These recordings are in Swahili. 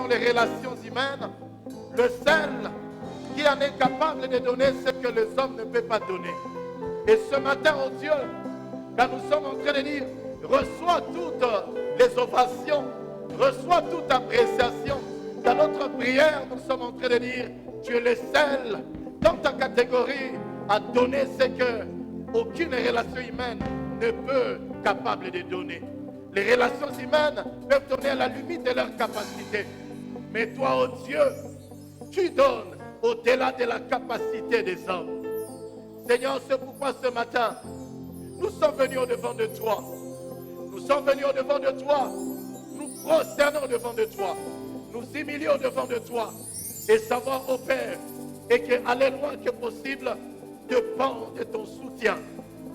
sont les relations humaines, le seul qui en est capable de donner ce que les hommes ne peuvent pas donner. Et ce matin, oh Dieu, quand nous sommes en train de dire, reçois toutes les ovations, reçois toute appréciation. Dans notre prière, nous sommes en train de dire, tu es le seul dans ta catégorie à donner ce que aucune relation humaine ne peut capable de donner. Les relations humaines peuvent donner à la limite de leur capacité. Mais toi, oh Dieu, tu donnes au-delà de la capacité des hommes. Seigneur, c'est pourquoi ce matin, nous sommes venus au-devant de toi. Nous sommes venus au-devant de toi. Nous prosternons au-devant de toi. Nous humilions au-devant de toi. Et savoir, ô Père, et qu'aller loin que possible, dépend de ton soutien,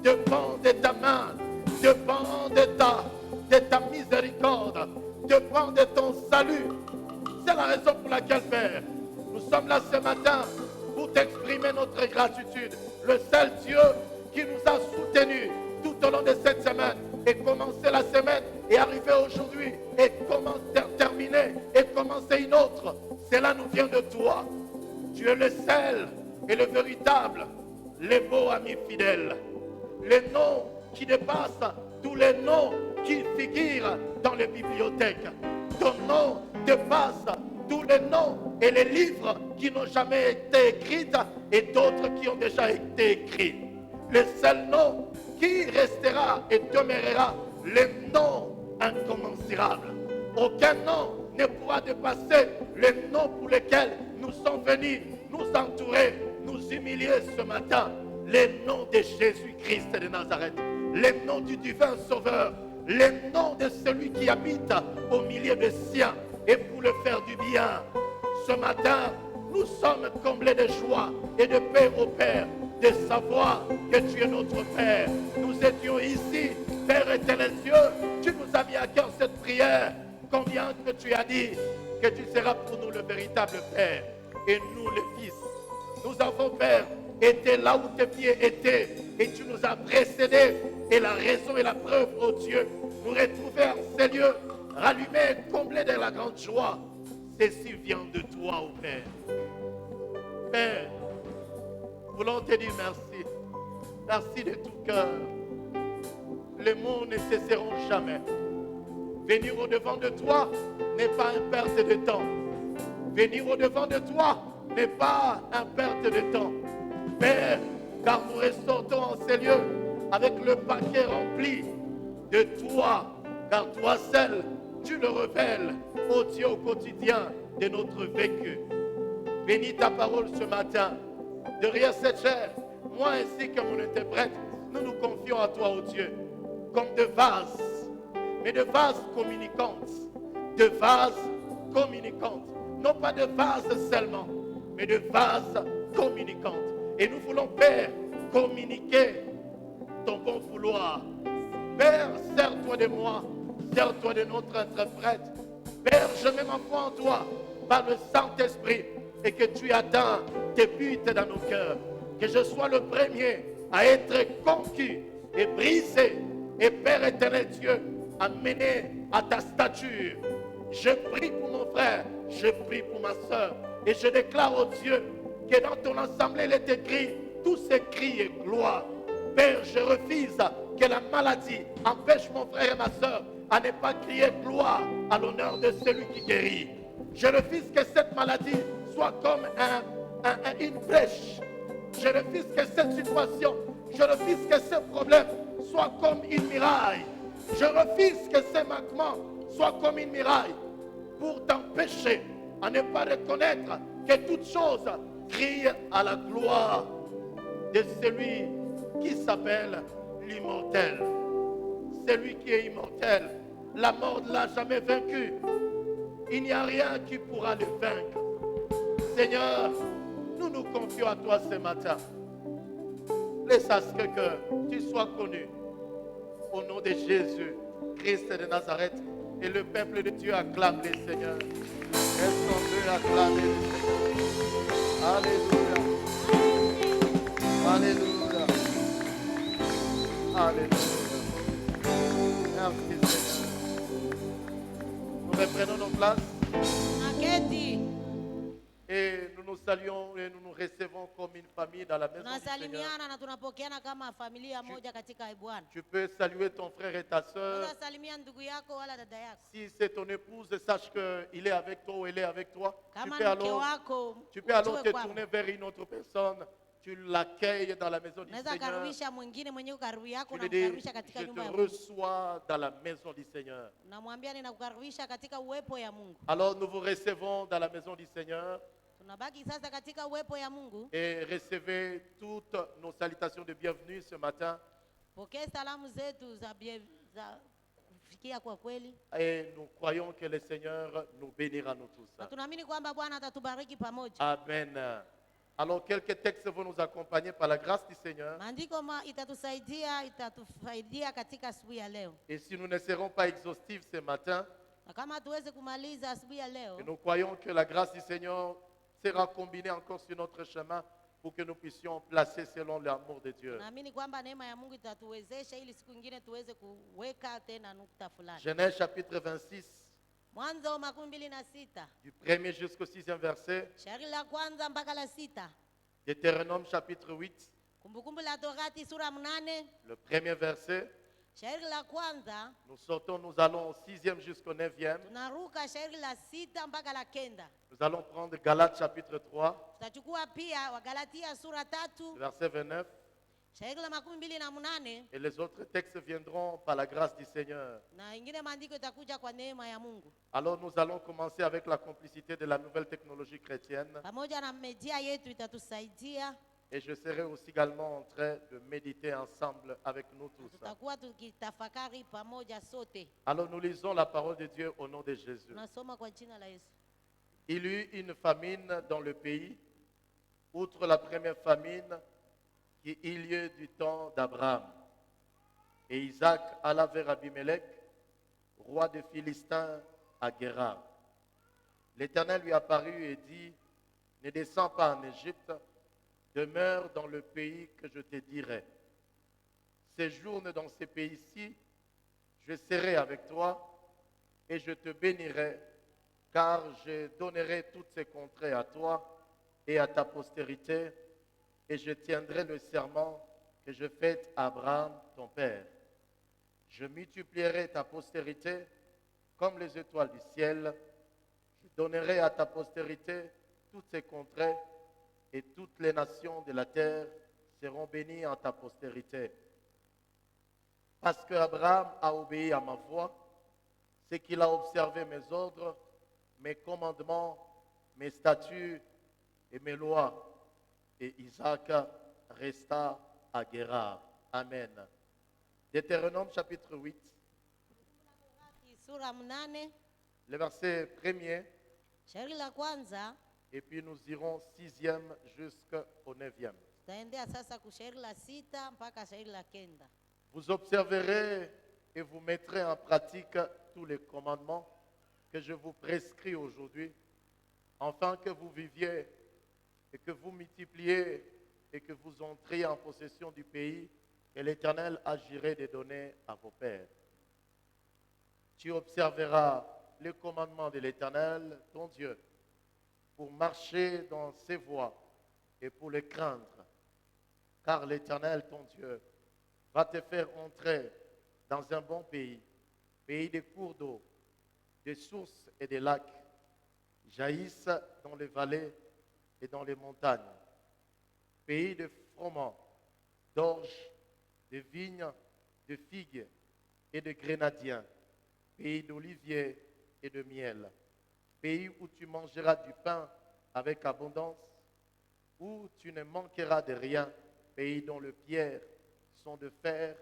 dépend de ta main, dépend de ta miséricorde, dépend de ton salut. C'est la raison pour laquelle, Père, nous sommes là ce matin pour t'exprimer notre gratitude. Le seul Dieu qui nous a soutenus tout au long de cette semaine et commencer la semaine et arriver aujourd'hui et terminer et commencer une autre. Cela nous vient de toi. Tu es le seul et le véritable, le beau ami fidèle. Les noms qui dépassent tous les noms qui figurent dans les bibliothèques. Ton nom dépasse tous les noms et les livres qui n'ont jamais été écrits et d'autres qui ont déjà été écrits. Le seul nom qui restera et demeurera, le nom incommensurable. Aucun nom ne pourra dépasser le nom pour lequel nous sommes venus nous entourer, nous humilier ce matin. Le nom de Jésus-Christ de Nazareth, le nom du divin Sauveur, le nom de celui qui habite au milieu des siens et pour le faire du bien. Ce matin, nous sommes comblés de joie et de paix au Père, de savoir que tu es notre Père. Nous étions ici, Père éternel Dieu, tu nous as mis à cœur cette prière. Combien que tu as dit que tu seras pour nous le véritable Père et nous les fils. Nous avons, Père, été là où tes pieds étaient et tu nous as précédés. Et la raison et la preuve, oh Dieu, nous retrouver en ces lieux, rallumés et comblés de la grande joie. Ceci vient de toi, oh Père. Père, nous voulons te dire merci. Merci de tout cœur. Les mots ne cesseront jamais. Venir au-devant de toi n'est pas une perte de temps. Venir au-devant de toi n'est pas une perte de temps. Père, car nous ressortons en ces lieux avec le paquet rempli de toi, car toi seul, tu le révèles, ô Dieu, au quotidien de notre vécu. Bénis ta parole ce matin. Derrière cette chair, moi ainsi que mon interprète, nous nous confions à toi, ô Dieu, comme de vases, mais de vases communicantes, de vases communicantes, non pas de vases seulement, mais de vases communicantes. Et nous voulons, Père, communiquer ton bon vouloir. Père, sers-toi de moi, sers-toi de notre interprète. Père, je mets ma foi en toi par le Saint-Esprit et que tu atteins tes buts dans nos cœurs. Que je sois le premier à être conquis et brisé. Et Père éternel Dieu, amené à ta stature. Je prie pour mon frère, je prie pour ma soeur. Et je déclare au Dieu que dans ton assemblée il est écrit tous ces cris et gloire. Père, je refuse que la maladie empêche mon frère et ma soeur à ne pas crier gloire à l'honneur de celui qui guérit. Je refuse que cette maladie soit comme une flèche. Je refuse que cette situation, je refuse que ce problème soit comme une muraille. Je refuse que ces manquements soient comme une muraille pour t'empêcher à ne pas reconnaître que toute chose crie à la gloire de celui qui s'appelle l'immortel. Celui qui est immortel. La mort ne l'a jamais vaincu. Il n'y a rien qui pourra le vaincre. Seigneur, nous nous confions à toi ce matin. Laisse à ce que tu sois connu. Au nom de Jésus, Christ de Nazareth, et le peuple de Dieu acclame le Seigneur. Laisse-nous acclamer le Seigneur. Alléluia. Alléluia. Alléluia. Merci Seigneur. Nous reprenons nos places. Keti. Et nous nous saluons et nous nous recevons comme une famille dans la maison du Seigneur. Tunasalimiana na tunapokeana kama familia moja katika Bwana. Tu peux saluer ton frère et ta sœur. Unasalimia ndugu yako wala dada yako. Si c'est ton épouse, sache qu'il est avec toi ou elle est avec toi. Kama Tu peux alors te tourner vers une autre personne. Tu l'accueilles dans la maison du Unaweza Seigneur. karibisha mwingine mwenye karibu yako Tu na lui dis, kumkaribisha katika je nyumba te ya Mungu. reçois dans la maison du Seigneur. Unamwambia ninakukaribisha katika uwepo ya Mungu. Alors nous vous recevons dans la maison du Seigneur. Tunabaki sasa katika uwepo ya Mungu. Et recevez toutes nos salutations de bienvenue ce matin. Pokea salamu zetu za kufikia kwa kweli. Et nous croyons que le Seigneur nous bénira nous tous. Na tunaamini kwamba Bwana atatubariki pamoja. Amen. Alors quelques textes vont nous accompagner par la grâce du Seigneur. Maandiko itatufaidia katika asubuhi ya leo. Et si nous ne serons pas exhaustifs ce matin, Na kama tuweze kumaliza asubuhi ya leo, et nous croyons que la grâce du Seigneur sera combinée encore sur notre chemin pour que nous puissions placer selon l'amour de Dieu. naamini kwamba neema ya Mungu itatuwezesha ili siku nyingine tuweze kuweka tena nukta fulani. Genèse chapitre 26, Mwanzo 26 du 1er jusqu'au 6e verset. shairi la kwanza mpaka la 6. Deutéronome chapitre 8, Kumbukumbu la Torati sura 8 le 1er verset. shairi la kwanza. Nous sortons, nous allons au 6e jusqu'au 9e. Tunaruka shairi la 6 mpaka la 9. Nous allons prendre Galates chapitre 3, Tutachukua pia Wagalatia sura 3 verset 29. shairi la 28 Et les autres textes viendront par la grâce du Seigneur. na ingine maandiko itakuja kwa neema ya Mungu. Alors nous allons commencer avec la complicité de la nouvelle technologie chrétienne. Pamoja na media yetu itatusaidia. Et je serai aussi également en train de méditer ensemble avec nous tous. Tutakuwa tukitafakari pamoja sote. Alors nous lisons la parole de Dieu au nom de Jésus. Tunasoma kwa jina la Yesu. Il y eut une famine dans le pays, outre la première famine qui eut lieu du temps d'Abraham. Et Isaac alla vers Abimelech, roi des Philistins, à Guérar. L'Éternel lui apparut et dit, ne descends pas en Égypte, demeure dans le pays que je te dirai. Séjourne dans ces pays-ci, je serai avec toi et je te bénirai, car je donnerai toutes ces contrées à toi et à ta postérité, et je tiendrai le serment que je fais à Abraham, ton père. Je multiplierai ta postérité comme les étoiles du ciel. Je donnerai à ta postérité toutes ces contrées, et toutes les nations de la terre seront bénies en ta postérité. Parce qu'Abraham a obéi à ma voix, c'est qu'il a observé mes ordres, mes commandements, mes statuts et mes lois. Et Isaac resta à Guérar. Amen. Deutéronome chapitre 8, Sura 8, le verset 1er, shairi la kwanza. et puis nous irons 6e jusqu'au 9e. Tutaendea sasa ku shairi la 6 mpaka shairi la 9. Vous observerez et vous mettrez en pratique tous les commandements que je vous prescris aujourd'hui, afin que vous viviez et que vous multipliez et que vous entriez en possession du pays que l'Éternel agirait de donner à vos pères. Tu observeras les commandements de l'Éternel, ton Dieu, pour marcher dans ses voies et pour les craindre, car l'Éternel, ton Dieu, va te faire entrer dans un bon pays, pays de cours d'eau, des sources et des lacs, jaillissent dans les vallées et dans les montagnes, pays de froment, d'orge, de vignes, de figues et de grenadiers, pays d'oliviers et de miel, pays où tu mangeras du pain avec abondance, où tu ne manqueras de rien, pays dont les pierres sont de fer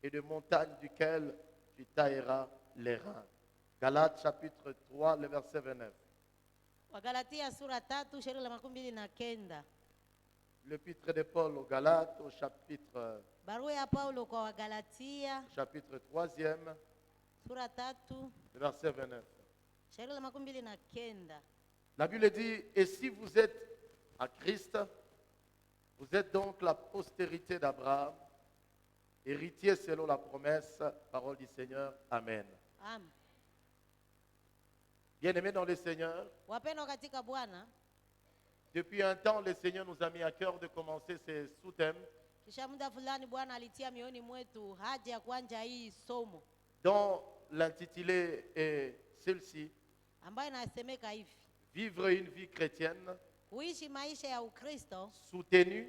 et de montagnes duquel tu tailleras les reins. Galates chapitre 3, le verset 29. Wagalatia sura 3 shairi la 29. L'épître de Paul aux Galates au chapitre Barua ya Paulo kwa Wagalatia 3e, sura 3 le verset 29. shairi la 29. La Bible dit, et si vous êtes à Christ, vous êtes donc la postérité d'Abraham, héritier selon la promesse, parole du Seigneur. Amen. Amen. Bien-aimés dans le Seigneur, Wapendwa katika Bwana, depuis un temps, le Seigneur nous a mis à cœur de commencer ces sous-thèmes kisha muda fulani Bwana alitia mioni mwetu haja ya kuanja hii somo dont l'intitulé est celle-ci, ambayo inasemeka hivi: vivre une vie chrétienne kuishi maisha ya Ukristo soutenue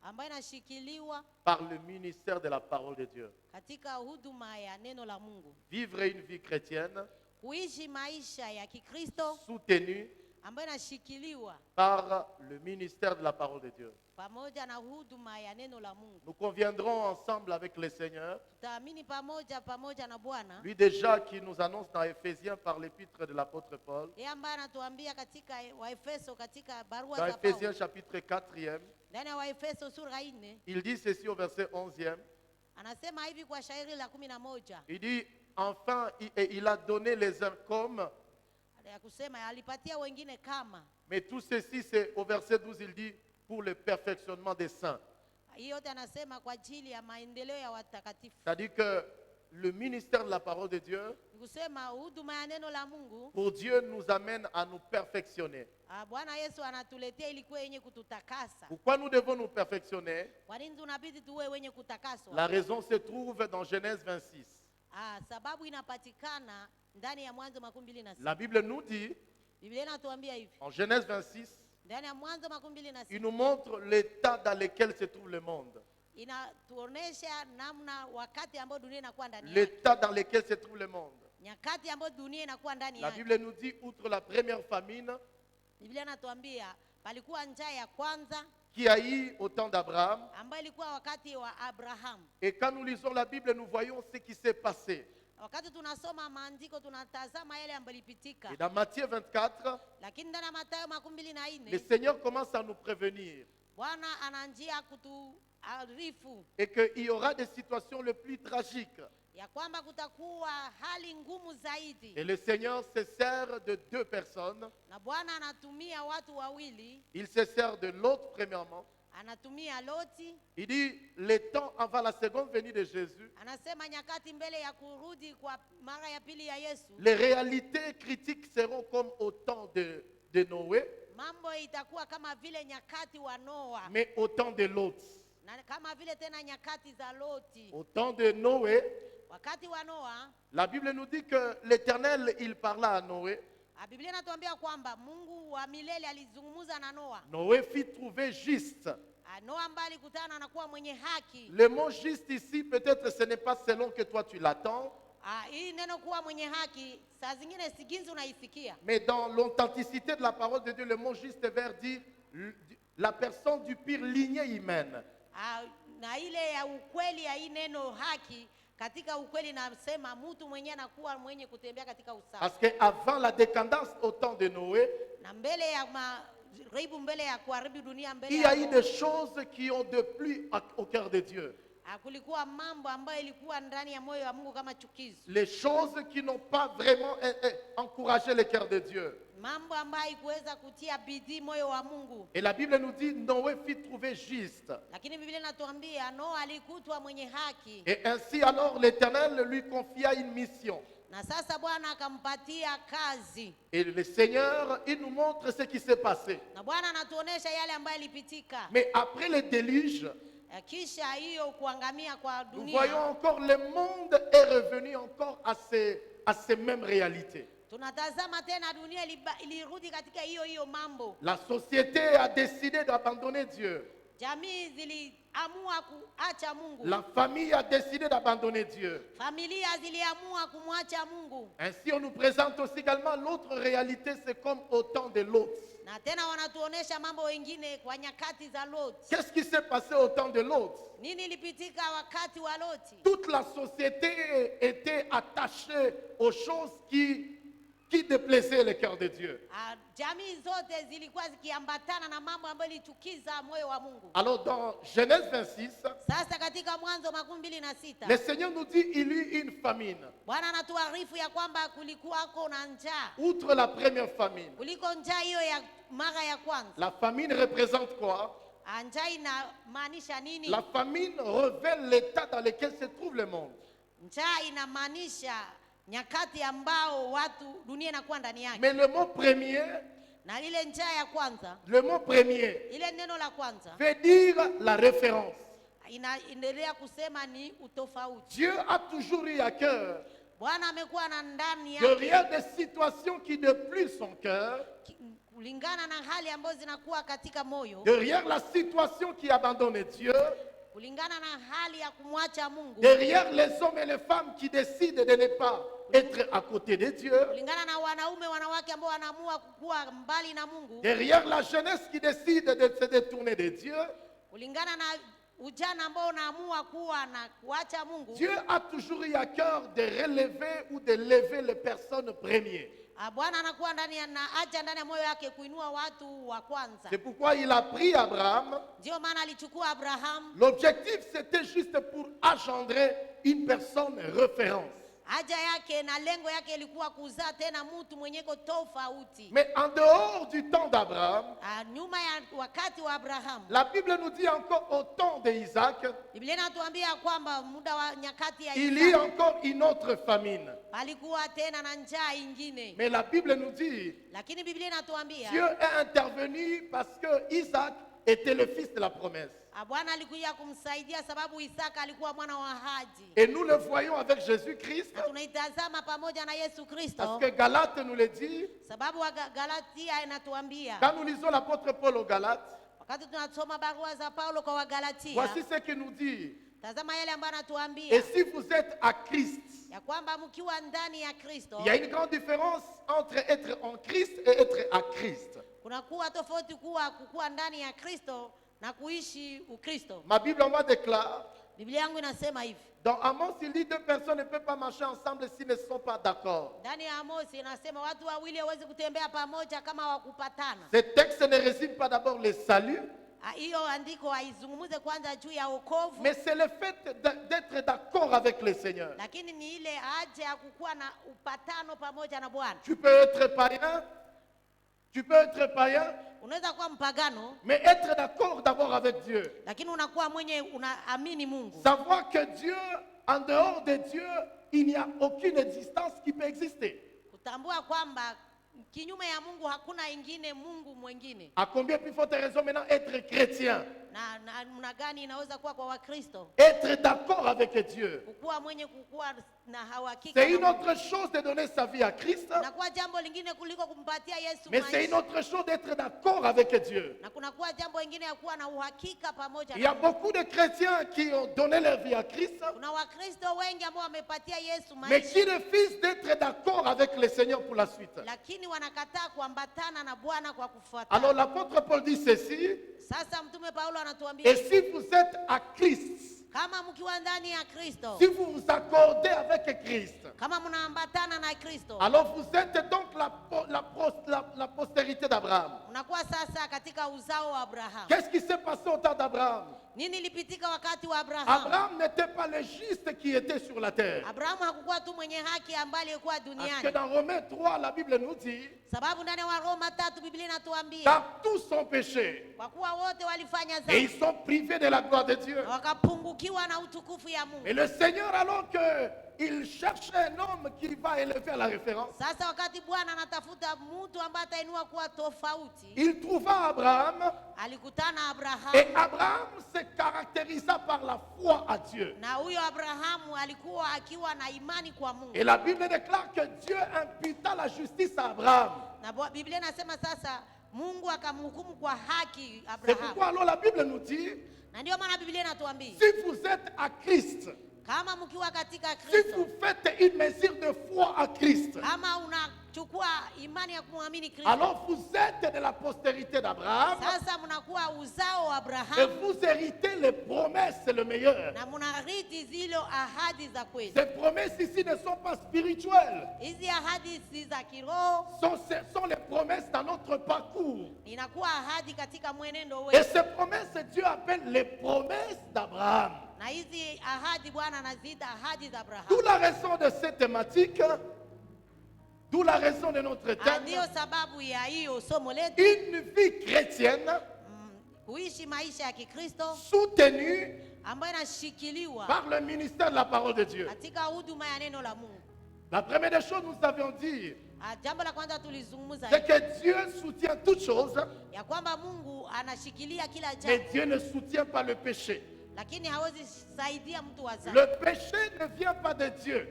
ambayo inashikiliwa par le ministère de la parole de Dieu. katika huduma ya neno la Mungu. Vivre une vie chrétienne Kuishi maisha ya Kikristo soutenue ambayo inashikiliwa par le ministère de la parole de Dieu. pamoja na huduma ya neno la Mungu. Nous conviendrons ensemble avec le Seigneur, Tutaamini pamoja na Bwana, lui déjà qui nous annonce dans Éphésiens par l'épître de l'apôtre Paul, yeye ambaye anatuambia katika Waefeso, katika barua dans za Éphésiens Paulo, chapitre 4e, ndani ya Waefeso sura 4 il dit ceci au verset 11e, anasema hivi kwa shairi la 11 il dit enfin il a donné les uns comme, ya kusema alipatia wengine kama. mais tout ceci c'est au verset 12 il dit pour le perfectionnement des saints. Hii yote anasema kwa ajili ya maendeleo ya watakatifu. C'est-à-dire que le ministère de la parole de Dieu, Kusema huduma ya neno la Mungu, pour Dieu nous amène à nous perfectionner. Bwana Yesu anatuletea ilikuwa yenye kututakasa. Pourquoi nous devons nous perfectionner? Kwa nini tunabidi tuwe wenye kutakaswa? La raison se trouve dans Genèse 26. Sababu inapatikana ndani ya Mwanzo 26. La Bible nous dit, Biblia inatuambia hivi. en Genèse 26, Ndani ya Mwanzo 26 il nous montre l'état dans lequel se trouve le monde. inatuonesha namna wakati ambao dunia inakuwa ndani yake. L'état dans lequel se trouve le monde. Nyakati ambao dunia inakuwa ndani La yake. Bible nous dit, outre la première famine Biblia inatuambia palikuwa njaa ya kwanza qui a eu au temps d'Abraham, ambayo ilikuwa wakati wa Abraham. et quand nous lisons la Bible, nous voyons ce qui s'est passé. Wakati tunasoma maandiko tunatazama yale ambayo yalipitika. Et dans Matthieu 24, Lakini ndani ya Mathayo le 24 Seigneur commence à nous prévenir Bwana ananjia kutuarifu et qu'il y aura des situations les plus tragiques. ya kwamba kutakuwa hali ngumu zaidi. Et le Seigneur se sert de deux personnes. Na Bwana anatumia watu wawili, Il se sert de l'autre premièrement. anatumia Loti. Il dit, le temps avant la seconde venue de Jésus, Anasema nyakati mbele ya kurudi kwa mara ya pili ya Yesu, les réalités critiques seront comme au temps de Noé, mambo itakuwa kama vile nyakati wa Noa, mais au temps de Lot. na kama vile tena nyakati za Loti. Au temps de Noé, Wakati wa Noa, la Bible nous dit que l'Éternel, il parla à Noé. Biblia inatuambia kwamba Mungu wa milele alizungumza na Noa. Noé fit trouver juste. Noa ambaye alikutana na kuwa mwenye haki. Le mot juste ici, peut-être ce n'est pas selon que toi tu l'attends, Hii neno kuwa mwenye haki saa zingine siginzi unaisikia. mais dans l'authenticité de la parole de Dieu, le mot juste veut dire la personne du pire lignée humaine. Na ile ya ukweli ya hii neno haki, katika ukweli nasema mtu mwenye anakuwa mwenye kutembea katika usawa. Parce qu'avant la décadence au temps de Noé, Na mbele ya maribu, mbele ya kuharibu dunia, mbele il y a ya eu des choses qui ont déplu au cœur de Dieu. kulikuwa mambo ambayo ilikuwa ndani ya moyo wa Mungu kama chukizo. Les choses qui n'ont pas vraiment encouragé le cœur de Dieu. Mambo ambayo haikuweza kutia bidii moyo wa Mungu. Et la Bible nous dit, Noé fit trouver juste. Lakini Biblia inatuambia Noa alikutwa mwenye haki. Et ainsi alors l'Éternel lui confia une mission. Na sasa Bwana akampatia kazi. Et le Seigneur, il nous montre ce qui s'est passé. Na Bwana anatuonesha yale ambayo yalipitika. Mais après le déluge, Kisha hiyo kuangamia kwa nous dunia, voyons encore le monde est revenu encore à ces mêmes réalités. tunatazama tena dunia ilirudi katika hiyo mambo. La société a décidé d'abandonner Dieu. Jamii ziliamua kuacha Mungu. La famille a décidé d'abandonner Dieu. Familia ziliamua kumwacha Mungu. Ainsi, on nous présente aussi également l'autre réalité, c'est comme au temps de Lot. Na tena wanatuonesha mambo wengine kwa nyakati za Lot. Qu'est-ce qui s'est passé au temps de Lot? Nini ilipitika wakati wa Loti? Toute la société était attachée aux choses qui déplaisaient le cœur de Dieu. Jamii zote zilikuwa zikiambatana na mambo ambayo ilichukiza moyo wa Mungu. Alors dans Genèse 26, Sasa katika Mwanzo 26, le Seigneur nous dit il y eut une famine. Bwana anatuarifu ya kwamba kulikuwako na njaa. Outre la première famine. Kuliko njaa hiyo ya mara ya kwanza. La famine représente quoi? Njaa inamaanisha nini? La famine révèle l'état dans lequel se trouve le monde. Njaa inamaanisha nyakati ambao watu dunia inakuwa ndani yake. Mais le mot premier, Na ile njia ya kwanza, le mot premier ile neno la kwanza veut dire la référence. inaendelea kusema ni utofauti. Dieu a toujours eu à cœur Bwana amekuwa na ndani de yake rien des situations qui déplient son cœur, kulingana na hali ambazo zinakuwa katika moyo, derrière la situation qui abandonne Dieu, kulingana na hali ya kumwacha Mungu, derrière les hommes et les femmes qui décident de ne pas être à côté de Dieu, kulingana na wanaume wanawake ambao wanaamua kuwa mbali na Mungu, derrière la jeunesse qui décide de se détourner de Dieu. kulingana na ujana ambao unaamua kuwa na kuacha Mungu. Dieu a toujours eu à cœur de relever ou de lever les personnes premières. Bwana anakuwa ndani na acha ndani ya moyo wake kuinua watu wa kwanza. C'est pourquoi il a pris Abraham. Ndio maana alichukua Abraham. L'objectif c'était juste pour engendrer une personne référence. Haja yake na lengo yake ilikuwa kuzaa tena mtu mwenyeko tofauti. Mais en dehors du temps d'Abraham, Nyuma ya wakati wa Abraham, la Bible nous dit encore au temps d'Isaac, Biblia inatuambia kwamba muda wa nyakati ya il y a Isaka encore une autre famine. palikuwa tena na njaa ingine. Mais la Bible nous dit, Lakini Biblia inatuambia Dieu est intervenu parce que Isaac était le fils de la promesse. Bwana alikuja kumsaidia sababu Isaka alikuwa mwana wa ahadi. Et nous le voyons avec Jésus-Christ, Na tunaitazama pamoja na Yesu Kristo, parce que Galates nous le dit. sababu wa Galatia inatuambia, Quand nous lisons l'apôtre Paul aux Galates, wakati tunasoma barua za Paulo kwa Wagalatia, voici ce qu'il nous dit. tazama yale ambayo Et anatuambia si vous êtes à Christ, ya kwamba mkiwa ndani ya Kristo, il y a une grande différence entre être en Christ et être à Christ. kunakuwa tofauti kukuwa ndani ya Kristo na kuishi Ukristo. Ma Bible en moi déclare, Biblia yangu inasema hivi. dans Amos, il dit deux personnes ne peuvent pas marcher ensemble s'ils ne sont pas d'accord. Ndani ya Amosi inasema watu wawili hawezi kutembea pamoja kama hawakupatana. Ce texte ne résume pas d'abord le salut, Hiyo andiko haizungumuze kwanza juu ya wokovu, mais c'est le fait d'être d'accord avec le Seigneur. lakini ni ile haja ya kukuwa na upatano pamoja na Bwana. Tu peux être païen, tu peux être païen, Unaweza kuwa mpagano, mais être d'accord d'abord avec Dieu. lakini unakuwa mwenye unaamini Mungu. Savoir que Dieu, en dehors de Dieu, il n'y a aucune existence qui peut exister. Kutambua kwamba kinyume ya Mungu hakuna ingine Mungu mwingine. À combien plus forte raison maintenant être chrétien? Na namna gani inaweza kuwa kwa Wakristo? Être d'accord avec Dieu. Kukuwa mwenye kukuwa na hakika. C'est une autre chose de donner sa vie à Christ, Na kuwa jambo lingine kuliko kumpatia Yesu mais c'est une maisha. autre chose d'être d'accord avec Dieu. Na kunakuwa jambo lingine ya kuwa na uhakika pamoja Il y a na Mungu. beaucoup de chrétiens qui ont donné leur vie à Christ, Kuna Wakristo wengi ambao wamepatia Yesu mais maisha, qui refusent d'être d'accord avec le Seigneur pour la suite. lakini wanakataa kuambatana na Bwana kwa kufuata. Alors l'apôtre Paul dit ceci, Sasa mtume Paulo anatuambia, et si vous êtes à Christ, kama mkiwa ndani ya Kristo, si vous vous accordez avec Christ, kama mnaambatana na Kristo, alors vous êtes donc la postérité d'Abraham. unakuwa sasa katika uzao wa Abraham. Qu'est-ce qui s'est passé au temps d'Abraham? Nini ilipitika wakati wa Abraham? Abraham n'était pas le juste qui était sur la terre. Abrahamu hakukuwa tu mwenye haki ambaye alikuwa Parce que duniani, dans Romains 3, la Bible nous dit, sababu ndani ya Waroma 3 Biblia inatuambia car tous ont péché kwa kuwa wote walifanya et dhambi ils sont privés de la gloire de Dieu. na wakapungukiwa na utukufu ya Mungu. Et le Seigneur, alors qu'il cherchait un homme qui va élever à la référence, Sasa wakati Bwana anatafuta mtu ambaye atainua kuwa tofauti, il trouva Abraham, alikutana Abraham, et Abraham se caractérisa par la foi à Dieu. na huyo Abrahamu alikuwa akiwa na imani kwa Mungu. Et la Bible déclare que Dieu imputa la justice à Abraham. Na Biblia inasema sasa Mungu akamhukumu kwa haki C'est Abraham. pourquoi alors la Bible nous dit, Na ndio maana Biblia inatuambia si vous êtes à Christ, kama mkiwa katika si Kristo, vous faites une mesure de foi à Christ, kama unachukua imani ya kumwamini Kristo, alors vous êtes de la postérité d'Abraham sasa mnakuwa uzao wa et Abraham vous héritez les promesses, c'est le meilleur. na mnarithi zile ahadi za kweli. Ces promesses ici ne sont pas spirituelles, Hizi ahadi si za kiroho, sont les promesses dans notre parcours. inakuwa ahadi katika mwenendo Et wetu. ces promesses, Dieu appelle les promesses d'Abraham. Na hizi ahadi Bwana anaziita ahadi za Abraham. D'où la raison de cette thématique, d'où la raison de notre thème, Ndio sababu ya hiyo somo letu, une vie chrétienne kuishi maisha ya Kikristo soutenue ambayo inashikiliwa par le ministère de la parole de Dieu. katika huduma ya neno la Mungu. La première des choses nous avions dit, Jambo la kwanza tulizungumza c'est que Dieu soutient toutes choses, ya kwamba Mungu anashikilia kila mais jambo, Dieu ne soutient pas le péché. lakini hawezi saidia mtu wa dhambi. Le péché ne vient pas de Dieu.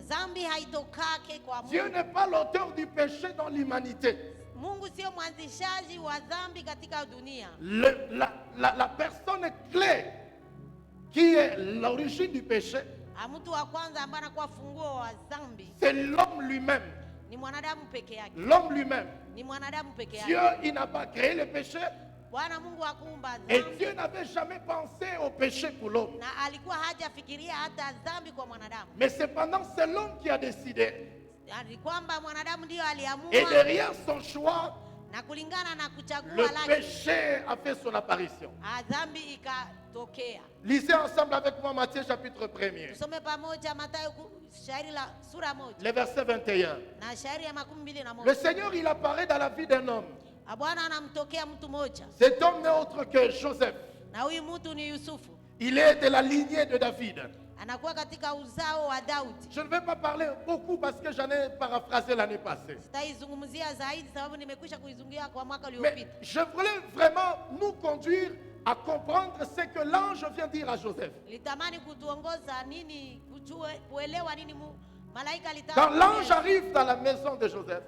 Dhambi haitokake kwa Dieu Mungu. n'est pas l'auteur du péché dans l'humanité. Mungu sio mwanzishaji wa dhambi katika dunia. La personne clé qui est l'origine du péché, Mtu wa kwanza ambaye anakuwa funguo wa dhambi c'est l'homme lui-même. ni mwanadamu peke yake. L'homme lui-même. Ni mwanadamu peke Dieu, yake. il n'a pas créé le péché. Bwana Mungu hakuumba Et dhambi Dieu n'avait jamais pensé au péché pour l'homme. na alikuwa hajafikiria hata dhambi kwa mwanadamu. Mais cependant, c'est l'homme qui a décidé. Ni kwamba mwanadamu ndiyo aliamua, Et derrière son choix, na kulingana na le kuchagua lake péché a fait son apparition. dhambi ikatokea. Lisez ensemble avec moi Matthieu chapitre 1er, Tusome pamoja Mathayo shairi la sura moja le verset 21. na shairi ya 21. Le Seigneur, il apparaît dans la vie d'un homme. Bwana anamtokea mtu mmoja, Cet homme n'est autre que Joseph. na huyu mtu ni Yusufu. Il est de la lignée de David. Anakuwa katika uzao wa Daudi. Je ne vais pas parler beaucoup parce que j'en ai paraphrasé l'année passée. Sitaizungumzia zaidi sababu nimekwisha kuizungumzia kwa mwaka Mais uliopita. je voulais vraiment nous conduire à comprendre ce que l'ange vient dire à Joseph. Litamani kutuongoza nini, kuelewa nini malaika Quand l'ange alitaka. arrive dans la maison de Joseph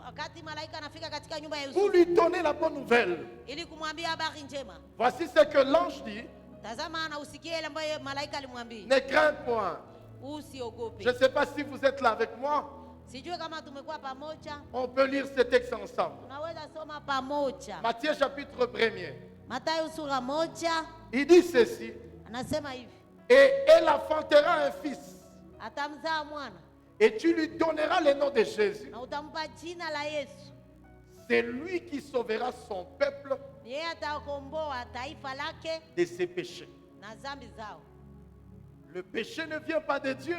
Wakati malaika anafika katika nyumba ya pour Yusufu lui donner la bonne nouvelle, ili kumwambia habari njema, voici ce que l'ange dit. tazama anausikia ile ambayo malaika alimwambia. Ne crains point. Usiogope. Je ne sais pas si vous êtes là avec moi. Sijui kama tumekuwa pamoja. On peut lire ce texte ensemble. Tunaweza soma pamoja. Matthieu chapitre 1er. Mathayo sura moja Il dit ceci. anasema hivi, Et elle enfantera un fils. atamzaa mwana Et tu lui donneras le nom de Jésus. na utampa jina la Yesu. C'est lui qui sauvera son peuple Ni yeye atakomboa taifa lake de ses péchés. na dhambi zao. Le péché ne vient pas de Dieu.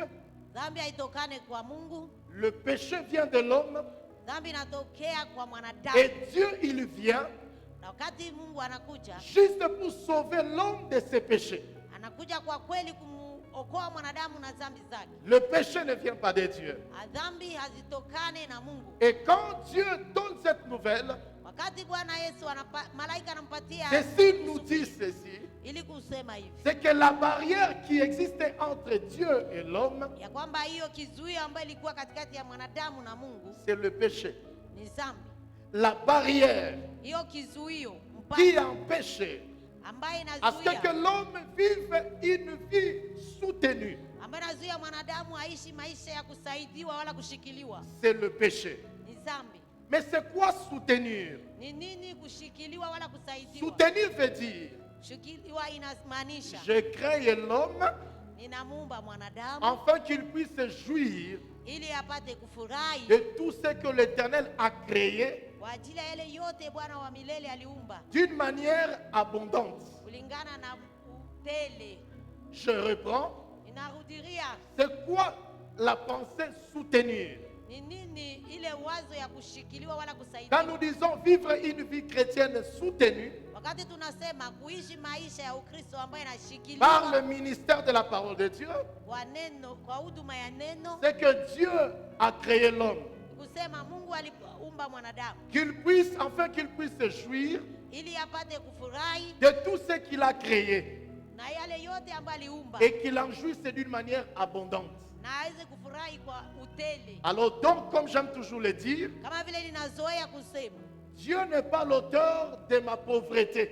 Dhambi haitokane kwa Mungu, Le péché vient de l'homme. dhambi inatokea kwa mwanadamu. Et Dieu, il vient Na wakati Mungu anakuja, juste pour sauver l'homme de ses péchés. anakuja kwa kweli kumuokoa mwanadamu na dhambi zake. Le péché ne vient pas de Dieu. Dhambi hazitokane na Mungu. Et quand Dieu donne cette nouvelle, Wakati Bwana Yesu malaika anampatia ceci nous dit ceci, ili kusema hivi, c'est que la barrière qui existait entre Dieu et l'homme, ya kwamba hiyo kizuio ambayo ilikuwa katikati ya mwanadamu na Mungu c'est le péché. ni dhambi. La barrière Hiyo kizuio qui mpaka empêchait ambayo à ce que inazuia l'homme vive une vie soutenue, ambayo inazuia mwanadamu aishi maisha ya kusaidiwa wala kushikiliwa c'est le péché. ni dhambi. Mais c'est quoi soutenir? Ni nini kushikiliwa wala kusaidiwa? Soutenir veut dire, Kushikiliwa inamaanisha je crée l'homme ninamuumba mwanadamu afin qu'il puisse jouir ili apate kufurahi de tout ce que l'Éternel a créé kwa ajili ya yale yote Bwana wa milele aliumba d'une manière abondante. kulingana na utele. Je reprends. Ninarudilia, C'est quoi la pensée soutenir? ni nini ile wazo ya kushikiliwa wala Quand kusaidiwa? nous disons vivre une vie chrétienne soutenue Wakati tunasema kuishi maisha ya Ukristo ambayo par le inashikiliwa ministère de la parole de Dieu, kwa neno, kwa huduma ya neno, c'est que Dieu a créé l'homme, kusema Mungu aliumba mwanadamu afin qu'il puisse jouir ili apate kufurahi de tout ce qu'il a créé na yale yote ambayo aliumba et qu'il en jouisse d'une manière abondante. na aweze kufurahi kwa utele. Alors donc, comme j'aime toujours le dire, Kama vile ninazoea kusema, Dieu n'est pas l'auteur de ma pauvreté.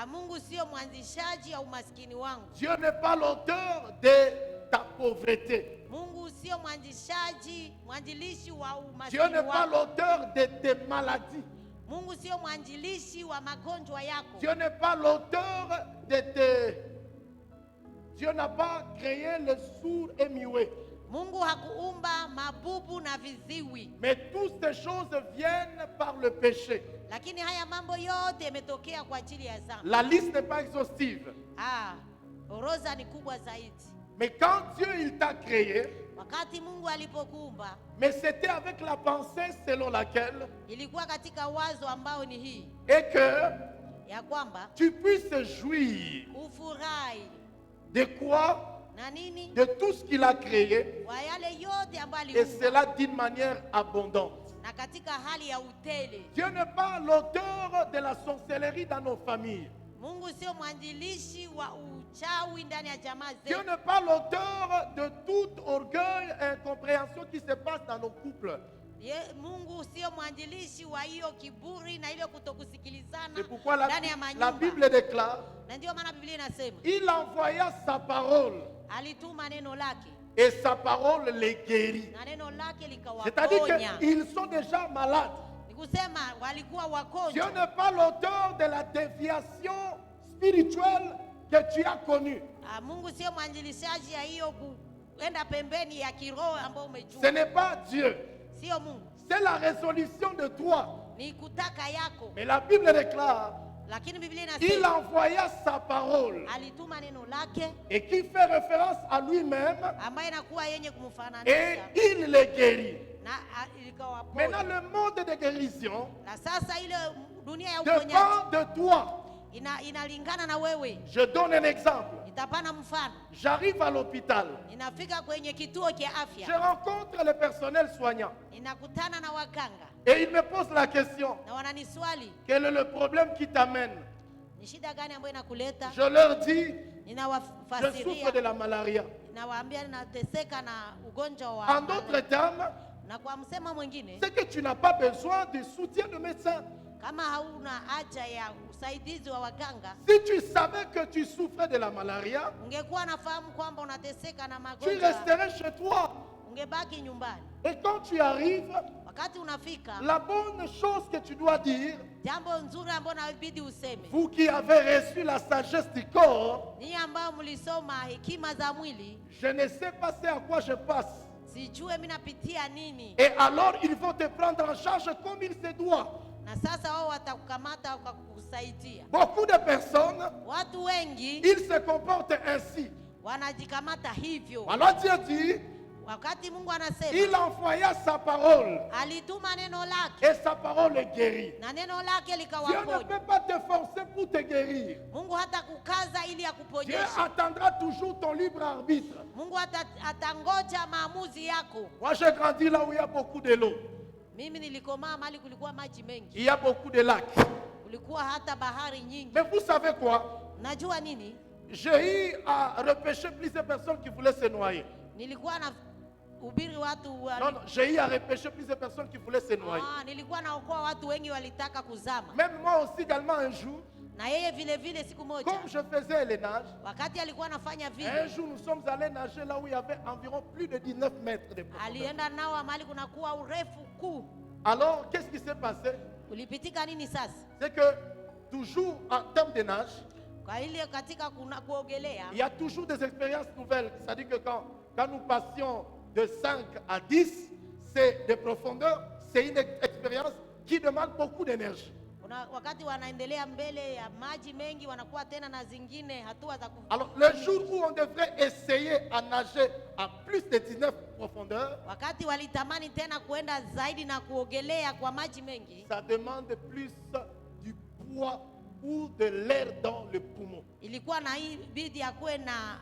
Mungu sio mwanzishaji au umaskini wangu. Dieu n'est pas l'auteur de ta pauvreté. Mungu sio mwanzilishi wa Dieu umaskini n'est pas wako. l'auteur de tes maladies. Mungu sio mwanzilishi wa magonjwa yako. Dieu n'est pas l'auteur de tes... Dieu n'a pas créé les sourds et muets. Mungu hakuumba mabubu na viziwi, Mais toutes ces choses viennent par le péché. lakini haya mambo yote yametokea kwa ajili ya dhambi. La liste n'est pas exhaustive. Orodha ni kubwa zaidi. Mais quand Dieu il t'a créé, Wakati Mungu alipokuumba, mais c'était avec la pensée selon laquelle ilikuwa katika wazo ambao ni hii et que ya kwamba tu puisses jouir ufurahi de quoi? na nini, de tout ce qu'il a créé, kwa yale yote ambayo et aliumba, cela d'une manière abondante. na katika hali ya utele. Dieu n'est pas l'auteur de la sorcellerie dans nos familles. Mungu sio mwanzilishi wa uchawi ndani ya jamaa Dieu zetu. n'est pas l'auteur de tout orgueil et incompréhension qui se passe dans nos couples. Mungu sio mwanzilishi wa hiyo kiburi na ile kutokusikilizana C'est pourquoi ndani ya la manyumba. Bible déclare, Na ndio maana Biblia inasema il envoya sa parole alituma neno lake et sa parole les guérit. na neno lake C'est-à-dire likawaponya. qu'ils sont déjà malades. Ni kusema walikuwa Dieu wagonjwa. n'est pas l'auteur de la déviation spirituelle que tu as connue. Mungu sio mwanzilishaji ya hiyo kuenda pembeni ya kiroho ambayo Ce umejua. n'est pas Dieu. Sio Mungu. C'est la résolution de toi. Ni kutaka yako. Mais la Bible déclare, Lakini Biblia il inasema envoya sa parole alituma neno lake et qui fait référence à lui-même ambaye inakuwa yenye et kumfananisha il les guérit. na likawaponya. Maintenant, le monde de guérison Na sasa ile dunia ya dépend uponyaji de toi. inalingana na wewe. Je donne un exemple. Nitapana mfano. J'arrive à l'hôpital. Ninafika kwenye kituo cha Je afya. rencontre le personnel soignant. Ninakutana na wakanga Et il me pose la question, na wananiswali, quel est le problème qui t'amène? ni shida gani ambayo inakuleta? Je leur dis, je souffre Ninawafasiria, de la malaria. nawaambia nateseka na ugonjwa wa En d'autres termes, na kwa msema mwingine, c'est que tu n'as pas besoin du soutien de médecins. kama hauna haja ya usaidizi wa waganga, Si tu savais que tu souffrais de la malaria, ungekuwa nafahamu kwamba unateseka na tu magonjwa, resterais chez toi. ungebaki nyumbani. Et quand tu arrives, Wakati unafika, la bonne chose que tu dois dire, jambo nzuri ambalo inabidi useme, vous qui avez reçu la sagesse du corps, ni ambao mlisoma hekima za mwili, je ne sais pas ce à quoi je passe. sijue mimi napitia nini. Et alors, ils vont te prendre en charge comme il se doit. Na sasa wao watakukamata wakakusaidia. Beaucoup de personnes, Watu wengi ils se comportent ainsi. wanajikamata hivyo. Alors Dieu dit, Wakati Mungu il anasema envoya sa parole alituma neno lake et sa parole guérit. na neno lake Dieu ne likawaponya. peut pas te forcer pour te guérir. Mungu hata kukaza ili Dieu akuponyeshe. attendra toujours ton libre arbitre. Mungu atangoja maamuzi yako. Moi, j'ai grandi là où il y a beaucoup de l'eau. Mimi nilikomaa mahali kulikuwa maji mengi, Il y a beaucoup de lacs. kulikuwa hata bahari nyingi. Mais vous savez quoi? Najua nini? J'ai eu à repêcher plusieurs personnes qui voulaient se noyer. Nilikuwa na ubiri watu Non, non, j'ai eu à repêcher plusieurs personnes qui voulaient se noyer. nilikuwa naokoa watu wengi walitaka kuzama. Même moi aussi également un jour, Na yeye vile vile siku moja comme je faisais les nages, wakati alikuwa anafanya un vile, jour nous sommes allés nager là où il y avait environ plus de 19 mètres de profondeur. alienda nao mahali kunakuwa urefu kuu. Alors, qu'est-ce qui s'est passé? Ulipitika nini sasa? C'est que toujours en termes de nage, Kwa ile katika kuogelea, il y a toujours des expériences nouvelles. C'est-à-dire que quand nous passions de 5 à 10, c'est de profondeur, c'est une expérience qui demande beaucoup d'énergie. wakati wanaendelea mbele ya maji mengi, wanakuwa tena na zingine hatua za Alors, le jour où on devrait essayer à nager à plus de 19 profondeurs, wakati walitamani tena kuenda zaidi na kuogelea kwa maji mengi, ça demande plus du poids ou de l'air dans le poumon. ilikuwa na hii bidi ya kuwe na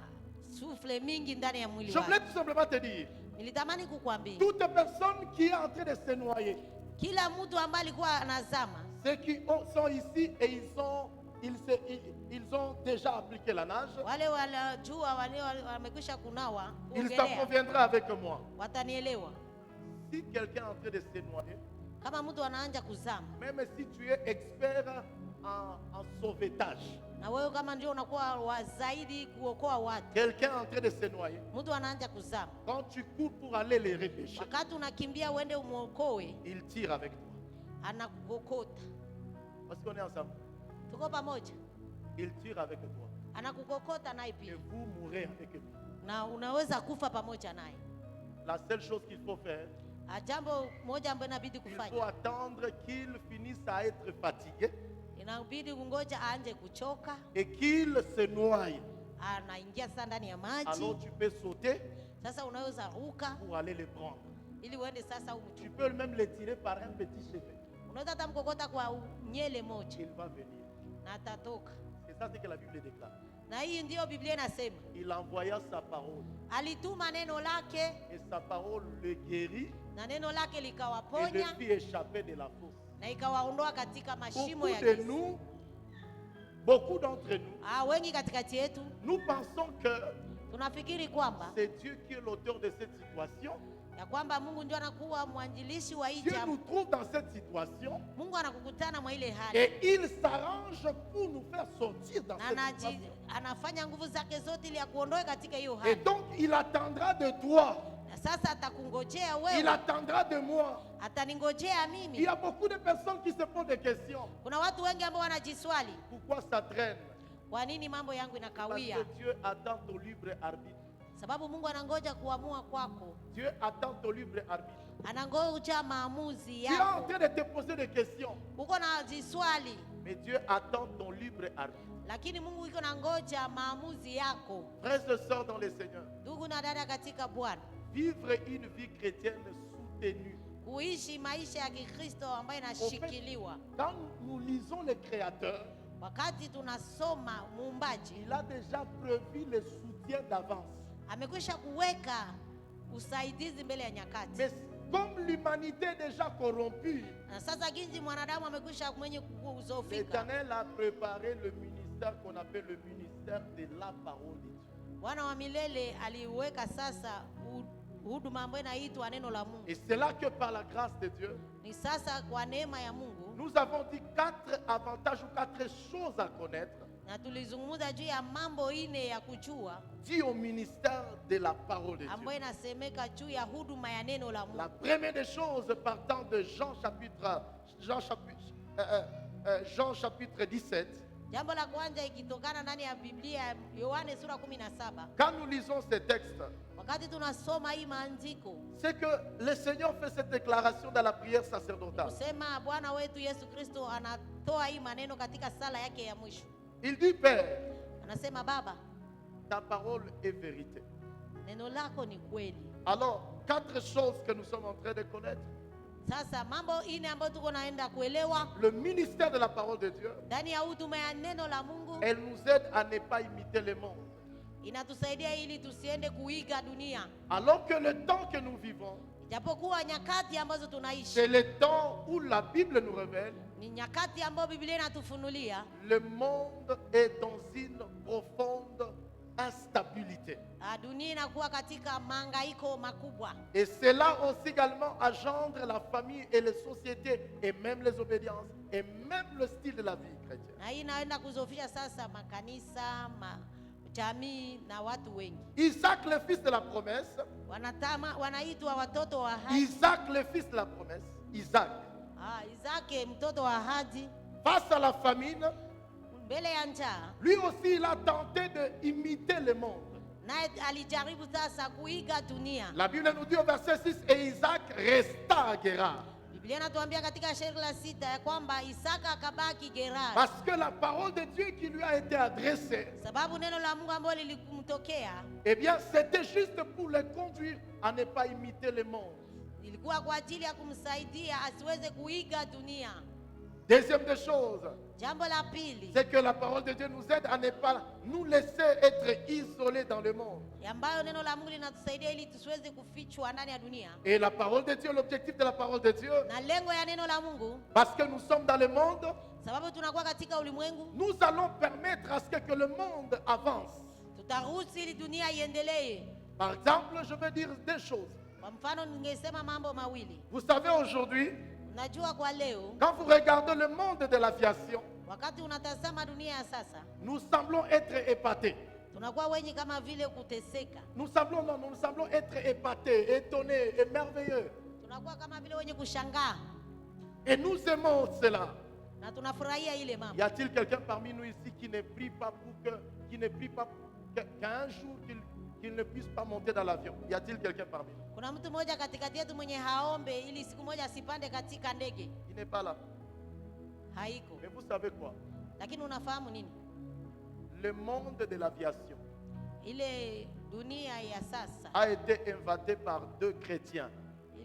sufle mingi ndani ya mwili Je voulais wake. tout simplement te dire, Nilitamani kukwambia toute personne qui est en train de se noyer, kila mtu ambaye alikuwa anazama, ceux qui sont ici et ils ont déjà appliqué la nage, wale wanajua, wale wamekwisha kunawa ils kuogelea, s'en conviendraient avec moi. watanielewa. Si quelqu'un est en train de se noyer, Kama mtu anaanza kuzama, même si tu es expert en sauvetage, na wewe kama ndio unakuwa wa zaidi kuokoa watu, quelqu'un est en train de se noyer, mtu anaanza kuzama, quand tu cours pour aller les repêcher, wakati unakimbia uende umwokoe, il tire avec toi. anakukokota. Parce qu'on est ensemble. Tuko pamoja? Il tire avec toi. Anakukokota naye Et pia, vous mourrez avec lui. na unaweza kufa pamoja naye. La seule chose qu'il faut faire, Jambo moja ambayo inabidi il faut kufanya, attendre qu'il finisse à être fatigué inabidi kungoja aanje kuchoka, et qu'il se noie. anaingia sasa ndani ya maji. Alors tu peux sauter Sasa unaweza ruka pour aller le prendre. ili uende sasa Tu umchukue. peux même le tirer par un petit cheveu. Unaweza hata mkokota kwa nyele moja Il va venir. na atatoka. C'est ça ce que la Bible déclare. Na hii ndio Biblia inasema. Il envoya sa parole. Alituma neno lake. Et sa parole le guérit. Na neno lake Et le likawaponya. fit échapper de la fosse. Na ikawaondoa katika mashimo ya Beaucoup de giza. nous, beaucoup d'entre nous, Wengi katikati yetu nous pensons que tunafikiri kwamba c'est Dieu qui est l'auteur de cette situation. ya kwamba Mungu ndio anakuwa mwanjilishi wa hii Dieu jambo. nous trouve dans cette situation Mungu anakukutana mwa ile hali. et il s'arrange pour nous faire sortir dans cette situation. Anafanya nguvu zake zote ili akuondoe katika hiyo Et hali. donc il attendra de toi, Na sasa atakungojea il wewe, attendra de moi. ataningojea Il y mimi. a beaucoup de personnes qui se posent des questions. Kuna watu wengi ambao wanajiswali, Pourquoi ça traîne? kwa nini mambo yangu Parce inakawia? que Dieu attend ton libre arbitre. Sababu Mungu anangoja kuamua kwako, Dieu attend ton libre arbitre. anangoja maamuzi Tu es en yako. train de te poser des questions, Uko na jiswali, mais Dieu attend ton libre arbitre. lakini Mungu iko na ngoja maamuzi yako. Frères et sœurs dans le Seigneur, Ndugu na dada katika Bwana, vivre une vie chrétienne soutenue. kuishi maisha ya Kikristo ambayo inashikiliwa. Quand nous lisons le Créateur, Wakati tunasoma Muumbaji, il a déjà prévu le soutien d'avance. amekwisha kuweka usaidizi mbele ya nyakati. Mais comme l'humanité est déjà corrompue, Na sasa ginzi mwanadamu amekwisha mwenye kuzofika, l'Éternel a préparé le ministère qu'on appelle le ministère de la parole de Dieu. Bwana wa milele aliweka sasa huduma ambayo inaitwa neno la Mungu. Et c'est là que par la grâce de Dieu, Ni sasa kwa neema ya Mungu, nous avons dit 4 avantages ou 4 choses à connaître na tulizungumza juu ya mambo ine ya kujua dit au ministère de la parole de Dieu. ambayo inasemeka juu ya huduma ya neno la Mungu. La première des choses partant de Jean chapitre 17, Jambo la kwanza ikitokana ndani ya Biblia ya Yohane sura 17. quand nous lisons ces textes, Wakati tunasoma hii maandiko, c'est que le Seigneur fait cette déclaration dans la prière sacerdotale. kusema Bwana wetu Yesu Kristo anatoa hii maneno katika sala yake ya mwisho. Il dit, Père, Anasema, Baba, ta parole est vérité. neno lako ni kweli. Alors, 4 choses que nous sommes en train de connaître. Sasa mambo ine ambayo tuko naenda kuelewa Le ministère de la parole de Dieu, ndani ya huduma ya neno la Mungu, elle nous aide à ne pas imiter le monde. inatusaidia ili tusiende kuiga dunia. Alors que le temps que nous vivons, Ijapokuwa nyakati ambazo c'est tunaishi le temps où la Bible nous révèle, ni nyakati ambayo Biblia inatufunulia le monde est dans une profonde instabilité. dunia inakuwa katika mahangaiko makubwa, Et cela aussi également engendre la famille et les sociétés et même les obédiences et même le style de la vie chrétienne. na hii inaenda kuzofisha sasa makanisa, jamii na watu wengi. Isaac, le fils de la promesse, Wanaitwa watoto wa ahadi. Isaac, le fils de la promesse, Isaac, Isake mtoto wa ahadi, face à la famine, mbele ya njaa, lui aussi il a tenté d'imiter le monde. naye alijaribu sasa kuiga dunia. La Bible nous dit au verset 6, et Isaac resta à Guérar. Biblia inatuambia katika shairi la 6 ya kwamba Isaka akabaki Gerari, Parce que la parole de Dieu qui lui a été adressée, sababu neno la Mungu ambalo lilimtokea eh bien, c'était juste pour le conduire à ne pas imiter le monde. ilikuwa kwa ajili ya kumsaidia asiweze kuiga dunia. Deuxième des choses, Jambo la pili c'est que la parole de Dieu nous aide à ne pas nous laisser être isolés dans le monde. ambayo neno la Mungu linatusaidia ili tusiweze kufichwa ndani ya dunia. Et la parole de Dieu, l'objectif de la parole de Dieu, Na lengo ya neno la Mungu, parce que nous sommes dans le monde, sababu tunakuwa katika ulimwengu, nous allons permettre à ce que le monde avance. tutaruhusu ili dunia iendelee. Par exemple, je vais dire deux choses. Kwa mfano ningesema mambo mawili. Vous savez, aujourd'hui, Unajua kwa leo, quand vous regardez le monde de l'aviation, wakati unatazama dunia ya sasa, nous semblons être épatés. tunakuwa wenye kama vile kuteseka. Nous semblons être épatés, étonnés, émerveilleux. Tunakuwa kama vile wenye kushangaa Et nous aimons cela. na tunafurahia ile Y mambo. a-t-il quelqu'un parmi nous ici qui ne prie pas qu'un jour qu'il ne puisse pas monter dans l'avion? Y a-t-il quelqu'un parmi nous? Kuna mtu mmoja katikati yetu mwenye haombe ili siku moja asipande katika ndege? Il n'est pas là. Haiko. Mais vous savez quoi? Lakini unafahamu nini? Le monde de l'aviation Ile dunia ya sasa a été inventé par deux chrétiens.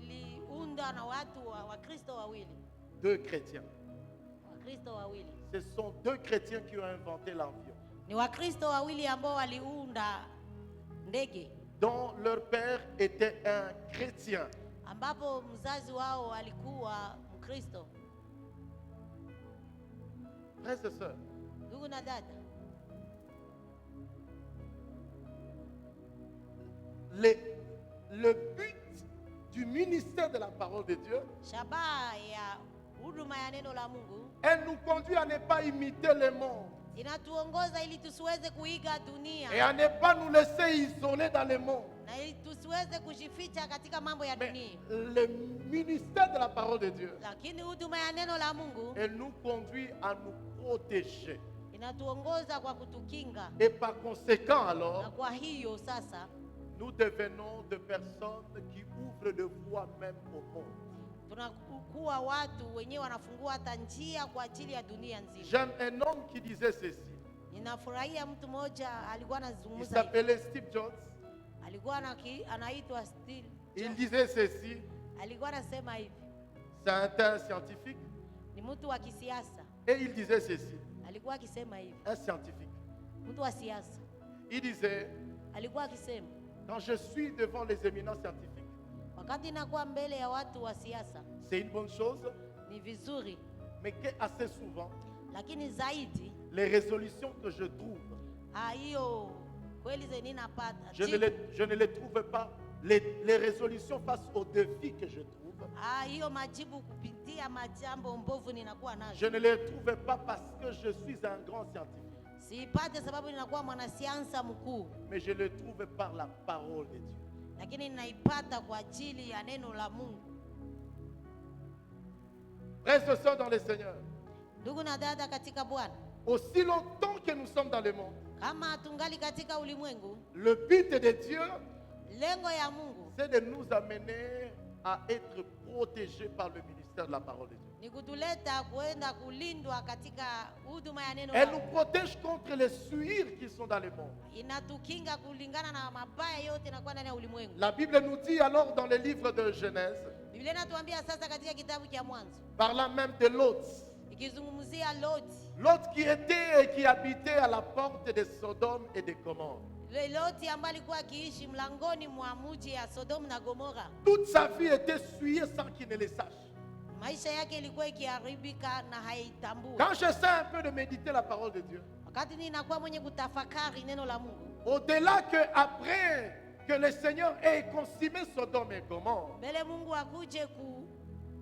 iliundwa na watu wa Kristo wawili. Deux chrétiens. Wakristo wawili. Ce sont deux chrétiens qui ont inventé l'avion. Ni Wakristo wawili ambao waliunda ndege dont leur père était un chrétien. ambapo mzazi wao alikuwa Mkristo. Frères et sœurs, Ndugu na dada, le but du ministère de la parole de Dieu, shabaha ya huduma ya neno la Mungu elle nous conduit à ne pas imiter le monde inatuongoza ili tusiweze kuiga dunia et à ne pas nous laisser isoler dans le monde. na ili tusiweze kujificha katika mambo ya Mais dunia. le ministère de la parole de Dieu, Lakini huduma ya neno la Mungu elle nous conduit à nous protéger. inatuongoza kwa kutukinga, Et par conséquent, na alors, kwa hiyo sasa nous devenons de personnes qui ouvrent le voie même au monde. tunakuwa watu wenyewe wanafungua hata njia kwa ajili ya dunia nzima. J'aime un homme qui disait ceci. Ninafurahia mtu mmoja alikuwa Il anazungumza hivi. s'appelait Steve Jobs. Alikuwa anaitwa Steve Il Jobs. disait ceci. Alikuwa anasema hivi, C'est un scientifique. ni mtu wa kisiasa. Et il disait ceci. Alikuwa akisema hivi, Un scientifique. mtu wa siasa Il disait, alikuwa akisema, quand je suis devant les éminents scientifiques, wakati nakuwa mbele ya watu wa siasa c'est une bonne chose, ni vizuri, mais qu'assez souvent, lakini zaidi les résolutions que je trouve, hiyo kweli zenye napata je ne les trouve pas. Les résolutions face aux défis que je trouve, hiyo majibu kupitia majambo mbovu ninakuwa nazo, je ne les trouve pas parce que je suis un grand scientifique, siipate sababu ninakuwa mwanasiasa mkuu, mais je les trouve par la parole de Dieu. lakini ninaipata kwa ajili ya neno la Mungu. Frères et sœurs dans le Seigneur, Ndugu na dada katika Bwana, aussi longtemps que nous sommes dans le monde, kama tungali katika ulimwengu, le but de Dieu, lengo ya Mungu c'est de nous amener à être protégés par le ministère de la parole de Dieu. ni kutuleta kuenda kulindwa katika huduma ya neno Elle la nous Mungu. protège contre les souillures qui sont dans le monde. Inatukinga kulingana na mabaya yote yanakuwa ndani ya ulimwengu. La Bible nous dit alors dans le livre de Genèse, Biblia inatuambia sasa katika kitabu cha Mwanzo, parlant même de Lot, ikizungumzia Loti, Lot qui était et qui habitait à la porte de Sodome et de Gomorrhe. yule Loti ambaye alikuwa akiishi mlangoni mwa mji ya Sodoma na Gomora. Toute sa vie était souillée sans qu'il ne le sache. Maisha yake ilikuwa ikiharibika na haitambua. Quand j'essaie un peu de méditer la parole de Dieu, Wakati ninakuwa mwenye kutafakari neno la Mungu, au-delà que après que le Seigneur ait consommé Sodome et Gomorre, mbele Mungu akuje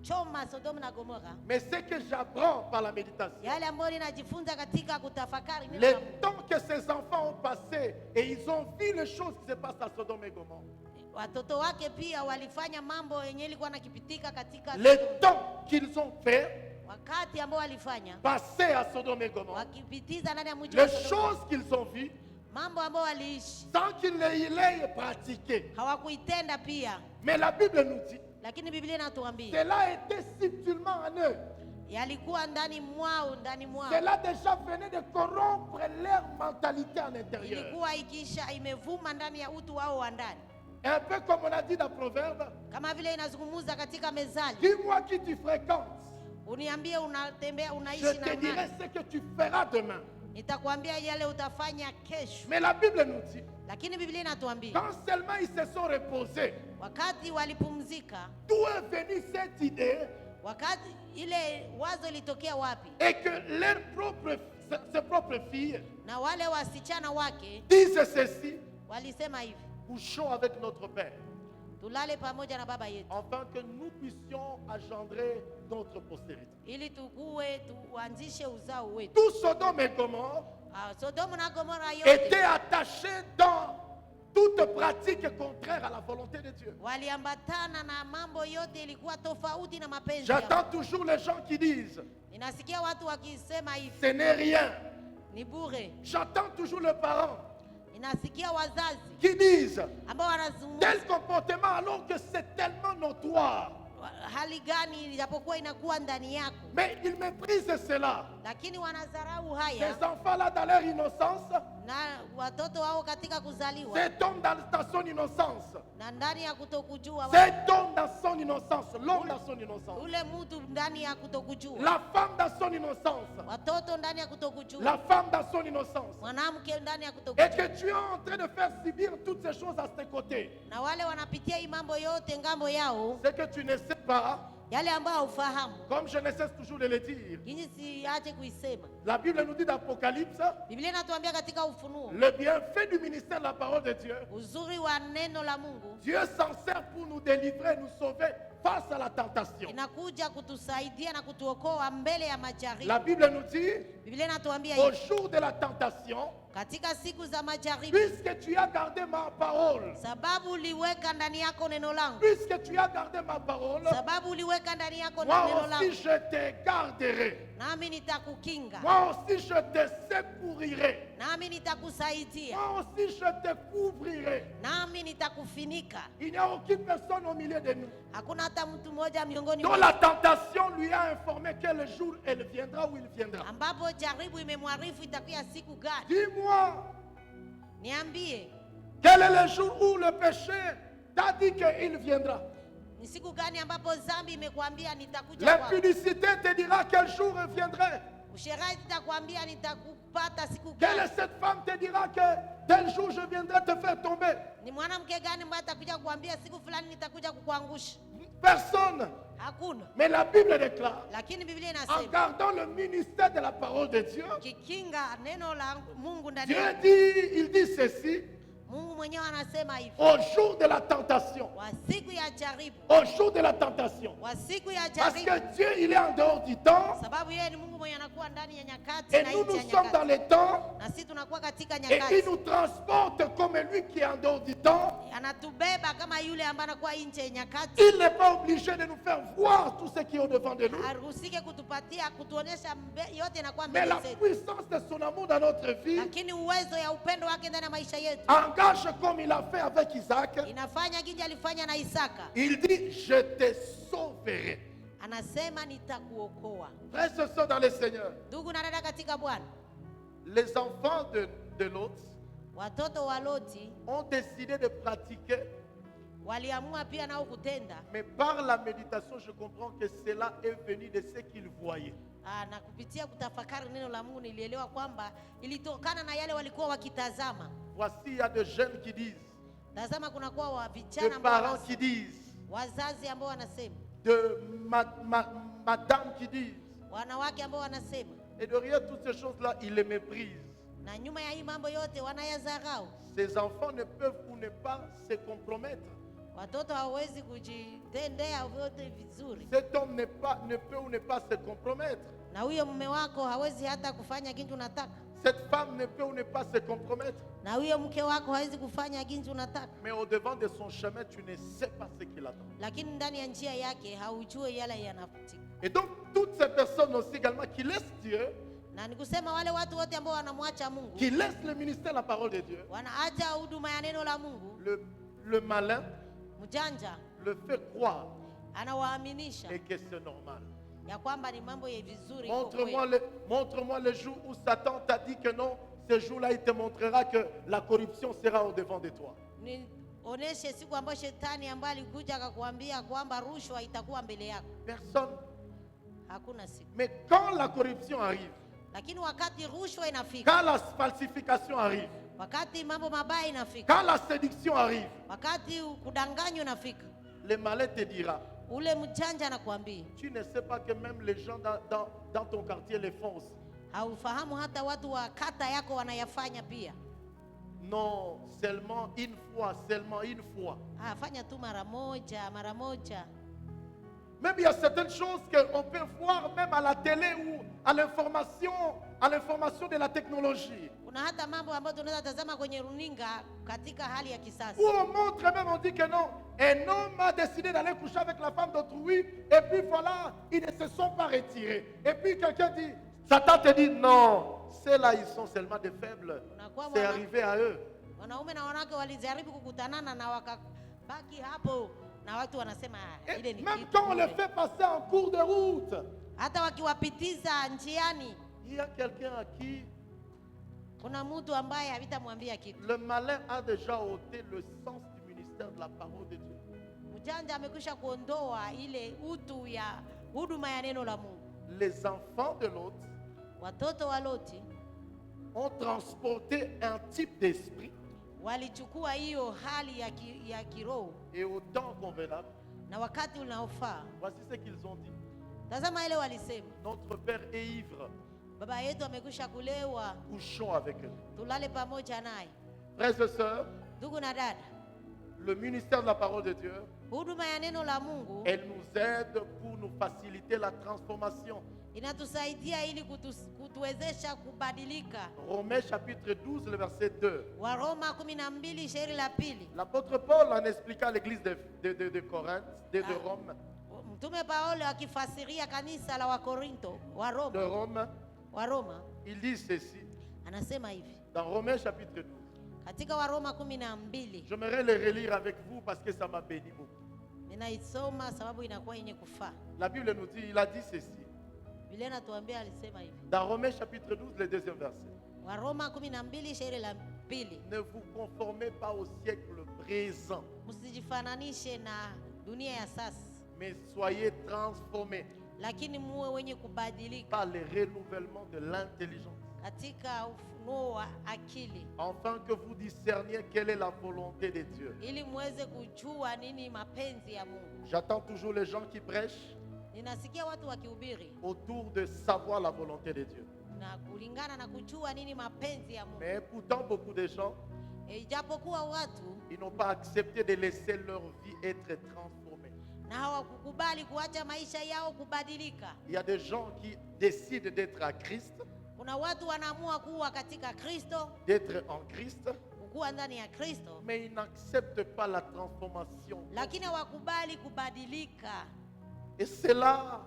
kuchoma Sodoma na Gomora, mais ce que j'apprends par la méditation, yale ambayo ninajifunza katika kutafakari neno le la Mungu, temps que ces enfants ont passé et ils ont vu les choses qui se passent à Sodome et Gomorre, watoto wake pia walifanya mambo yenye ilikuwa nakipitika katika le Sodoma. temps qu'ils ont fait Wakati ambao walifanya passer à Sodome et Gomorre, wakipitiza ndani ya mji wa les Sodoma, choses qu'ils ont vues mambo ambayo waliishi sans qu'ils l'aient pratiqué. hawakuitenda pia, Mais la Bible nous dit, lakini Biblia inatuambia cela était subtilement en eux. yalikuwa ndani mwao. Cela déjà venait de corrompre leur mentalité en intérieur. Ilikuwa ikisha imevuma ndani ya utu wao wa ndani, Un peu comme on a dit dans Proverbe, kama vile inazungumza katika Mezali, dis-moi qui tu fréquentes, uniambie unatembea je unaishi na te dirai nani, ce que tu feras demain. nitakwambia yale utafanya kesho. Mais la Bible nous dit, Lakini Biblia inatuambia quand seulement ils se sont reposés, wakati walipumzika, d'où est venue cette idée wakati ile wazo ilitokea wapi, et que ses propres filles na wale wasichana wake disent ceci, walisema hivi, couchons avec notre Père, tulale pamoja na baba yetu afin que nous puissions engendrer notre postérité. ili tukue tuanzishe uzao wetu. Tout Sodome et Gomorre Sodoma na Gomora étaient yote attachés dans toute pratique contraire à la volonté de Dieu. waliambatana na mambo yote ilikuwa tofauti na mapenzi ya J'entends toujours les gens qui disent, Ninasikia watu wakisema hivi, ce n'est rien. ni bure. J'entends toujours les parents Ninasikia wazazi qui disent, ambao wanazungumza tel comportement alors que c'est tellement notoire. hali gani ijapokuwa inakuwa ndani yako, Mais ils méprisent cela. lakini wanadharau Ces haya. enfants-là, dans leur innocence, na watoto wao katika kuzaliwa, Cet homme dans son innocence. na ndani ya kutokujua, Cet homme dans son innocence. L'homme dans son innocence. ule mtu ndani ya kutokujua, La femme dans son innocence. watoto ndani ya kutokujua, La femme dans son innocence. mwanamke ndani ya Et kutokujua, que tu es en train de faire subir toutes ces choses à tes côtés. na wale wanapitia hii mambo yote ngambo yao, C'est que tu ne sais pas, yale ambayo haufahamu. comme je ne cesse toujours de le dire. Hii siache kuisema. La Bible nous dit d'Apocalypse, Biblia inatuambia katika Ufunuo, le bienfait du ministère de la parole de Dieu. uzuri wa neno la Mungu Dieu s'en sert pour nous délivrer, nous sauver face à la tentation. inakuja kutusaidia na kutuokoa mbele ya majaribu. La Bible nous dit, Biblia inatuambia au hivi, jour de la tentation, katika siku za majaribu, puisque tu as gardé ma parole, sababu uliweka ndani yako neno langu, puisque tu as gardé ma parole, sababu uliweka ndani yako moi neno aussi langu, je te garderai. nami nitakukinga, Moi aussi je te secourirai. nami nitakusaidia, Moi aussi je te couvrirai. nami nitakufinika. Il n'y a aucune personne au milieu de nous Hakuna hata mtu mmoja miongoni dont mwetu la tentation lui a informé quel jour elle viendra ou il viendra. ambapo jaribu imemwarifu itakuwa siku gani. Dis-moi, Niambie, quel est le jour où le péché t'a dit qu'il viendra? ni siku gani ambapo dhambi imekwambia nitakuja kwako? L'impudicité te dira quel jour il viendrait. Usherati itakwambia nitakupata siku Quelle gani? est cette femme te dira que tel jour je viendrai te faire tomber? Ni mwanamke gani ambaye atakuja kukuambia siku fulani nitakuja kukuangusha? Personne. Hakuna. Mais la Bible déclare, Lakini Biblia en inasema gardant le ministère de la parole de Dieu, kikinga neno la Mungu ndani Dieu yako. dit, il dit ceci, Mungu mwenyewe anasema hivi, au jour de la tentation. wa siku ya jaribu, Au jour de la tentation. wa siku ya Parce jaribu, que Dieu, il est en dehors du temps. sababu yeye ni Mungu mwenye anakuwa ndani ya nyakati Et na nous, nje nous ya sommes dans nyakati, les temps. na sisi tunakuwa katika Et il nyakati. nous transporte comme lui qui est en dehors du temps. Anatubeba kama yule ambaye anakuwa nje ya nyakati. Il n'est pas obligé de nous faire voir tout ce qui est au-devant de nous. Haruhusike kutupatia kutuonesha yote inakuwa Mais mbele la zetu, puissance de son amour dans notre vie lakini uwezo ya upendo wake ndani ya maisha yetu engage comme il a fait avec Isaac. inafanya ginji alifanya na Isaka. Il dit, je te sauverai. Anasema nitakuokoa. Frères et sœurs dans le Seigneur, Ndugu na dada katika Bwana, les enfants de Lot watoto wa Loti ont décidé de pratiquer, waliamua pia nao kutenda, mais par la méditation, je comprends que cela est venu de ce qu'ils voyaient. na kupitia kutafakari neno la Mungu nilielewa kwamba ilitokana na yale walikuwa wakitazama. Voici, il y a des jeunes qui disent, Tazama, kunakuwa wa des vijana ambao parents qui disent, wazazi ambao wanasema, de madame qui disent, wanawake ambao wanasema, et derrière toutes ces choses-là, ils les méprisent. na nyuma ya hii mambo yote wanayadharau. Ces enfants ne peuvent ou ne pas se compromettre. Watoto hawawezi kujitendea vyote vizuri, Cet homme ne peut ou ne pas se compromettre. na huyo mume wako hawezi hata kufanya ginji unataka, Cette femme ne peut ou ne pas se compromettre. na huyo mke wako hawezi kufanya ginji unataka, Mais au devant de son chemin, tu ne sais pas ce qu'il attend. lakini ndani ya njia yake haujue yale yanafutika. Et donc, toutes ces personnes aussi également qui laissent Dieu, Na nikusema wale watu wote ambao wanamwacha Mungu, qui laissent le ministère de la parole de Dieu, wanaacha huduma ya neno la Mungu, le malin mjanja le fait croire anawaaminisha et que c'est normal. ya kwamba ni mambo ya vizuri. iko kweli. Montre-moi le jour où Satan t'a dit que non, ce jour-là, il te montrera que la corruption sera au devant de toi. Oneshe siku ambayo shetani ambaye alikuja akakuambia kwamba rushwa itakuwa mbele yako. Personne. Hakuna siku. Mais quand la corruption arrive, Lakini wakati rushwa inafika, quand la falsification arrive, wakati mambo mabaya inafika, quand la séduction arrive, wakati kudanganywa inafika, le malin te dira, ule mjanja anakuambia, tu ne sais pas que même les gens dans ton quartier les font aussi. haufahamu hata watu wa kata yako wanayafanya pia. Non, seulement une fois, seulement une fois. Fanya tu mara moja, mara moja. Même il y a certaines choses qu'on peut voir même à la télé ou à l'information de la technologie. Kuna hata mambo ambayo tunaweza tazama kwenye runinga katika hali ya kisasa. Où on montre même, on dit que non, un homme a décidé d'aller coucher avec la femme d'autrui, et puis voilà, ils ne se sont pas retirés. Et puis quelqu'un dit, Satan te dit, non, ceux-là, ils sont seulement des faibles. C'est arrivé à eux. Wanaume na wanawake walijaribu kukutanana na wakabaki hapo, na watu wanasema ile ni Même kitu quand on bure. les fait passer en cours de route, Hata wakiwapitiza njiani, il y a quelqu'un à qui Kuna mtu ambaye havitamwambia kitu. Le malin a déjà ôté le sens du ministère de la parole de Dieu. Mjanja amekwisha kuondoa ile utu ya huduma ya neno la Mungu. Les enfants de Lot Watoto wa Loti ont transporté un type d'esprit walichukua hiyo hali ya kiroho et au temps convenable. na wakati unaofaa. Voici ce qu'ils ont dit. Tazama ile walisema, Notre père est ivre, baba yetu amekwisha kulewa, couchons avec lui. tulale pamoja naye. Frères et sœurs, Ndugu na dada, le ministère de la parole de Dieu, huduma ya neno la Mungu elle nous aide pour nous faciliter la transformation. inatusaidia ili kutuwezesha kubadilika. Romains chapitre 12, le verset 2. Waroma 12 shairi la pili. L'apôtre Paul, en expliquant à l'église de Corinthe, de Rome, Mtume Paulo akifasiria kanisa la Wakorinto, de Rome, Waroma, il dit ceci, anasema hivi. dans Romains chapitre 12. Katika Waroma 12. J'aimerais le relire avec vous parce que ça m'a béni beaucoup. Ninaisoma sababu inakuwa yenye kufaa. La Bible nous dit, il a dit ceci, Biblia inatuambia alisema hivi. dans Romains chapitre 12, le deuxième verset. Waroma 12 shairi la pili. Ne vous conformez pas au siècle présent, Msijifananishe na dunia ya sasa, mais soyez transformés lakini muwe wenye kubadilika par le renouvellement de l'intelligence, katika ufunuo wa akili, afin que vous discerniez quelle est la volonté de Dieu. ili muweze kujua nini mapenzi ya Mungu. J'attends toujours les gens qui prêchent Ninasikia watu wakihubiri autour de savoir la volonté de Dieu. na kulingana na kujua nini mapenzi ya Mungu. Mais pourtant, beaucoup de gens, Ijapokuwa watu ils n'ont pas accepté de laisser leur vie être transformée. na hawakukubali kuacha maisha yao kubadilika. Il y a des gens qui décident d'être à Christ, Kuna watu wanaamua kuwa katika Kristo, d'être en Christ, kuwa ndani ya Kristo, mais ils n'acceptent pas la transformation. lakini hawakubali kubadilika, Et cela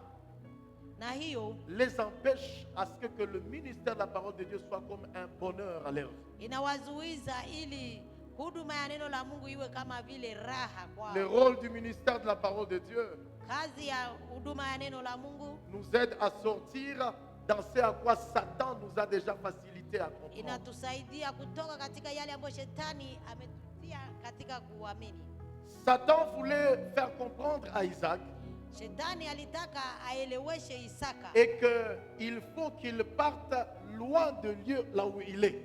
na hiyo les empêche à ce que le ministère de la parole de Dieu soit comme un bonheur à leur vie. inawazuiza ili huduma ya neno la Mungu iwe kama vile raha kwao. Le rôle du ministère de la parole de Dieu Kazi ya huduma ya neno la Mungu nous aide à sortir dans ce à quoi Satan nous a déjà facilité à comprendre. inatusaidia kutoka katika yale ambayo shetani ametutia katika kuamini. Satan voulait faire comprendre à Isaac Shetani alitaka aeleweshe Isaka et qu'il faut qu'il parte loin de lieu là où il est.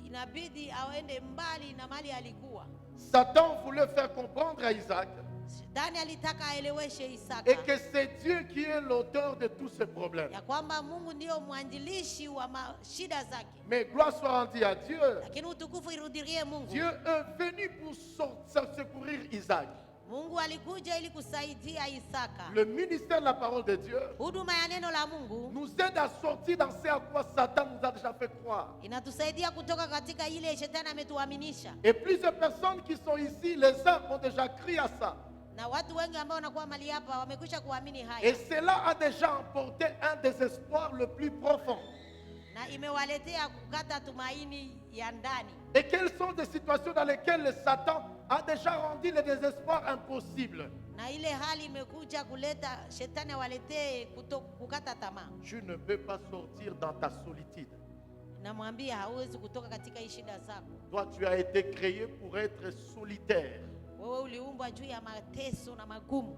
inabidi aende mbali na mali alikuwa. Satan voulait faire comprendre à Isaac Shetani alitaka aeleweshe et Isaka que c'est Dieu qui est l'auteur de tous ces problèmes. ya kwamba Mungu ndio mwanzilishi wa shida zake, Mais gloire soit rendue à Dieu. lakini utukufu irudirie Mungu. Dieu est venu pour secourir Isaac. Mungu alikuja ili kusaidia Isaka. Le ministère de la parole de Dieu Huduma ya neno la Mungu nous aide à sortir dans ce à quoi Satan nous a déjà fait croire. inatusaidia kutoka katika ile shetani ametuaminisha, Et plusieurs personnes qui sont ici, les uns ont déjà crié à ça. na watu wengi ambao wanakuwa mali hapa wamekwisha kuamini Et haya, cela a déjà emporté un désespoir le plus profond. na imewaletea kukata tumaini ya ndani. Et quelles sont des situations dans lesquelles le Satan a déjà rendu le désespoir impossible. Na ile hali imekuja kuleta shetani awaletee kukata tamaa. Tu ne peux pas sortir dans ta solitude. Namwambia hauwezi kutoka katika hii shida zako. Toi, tu as été créé pour être solitaire. Wewe uliumbwa juu ya mateso na magumu.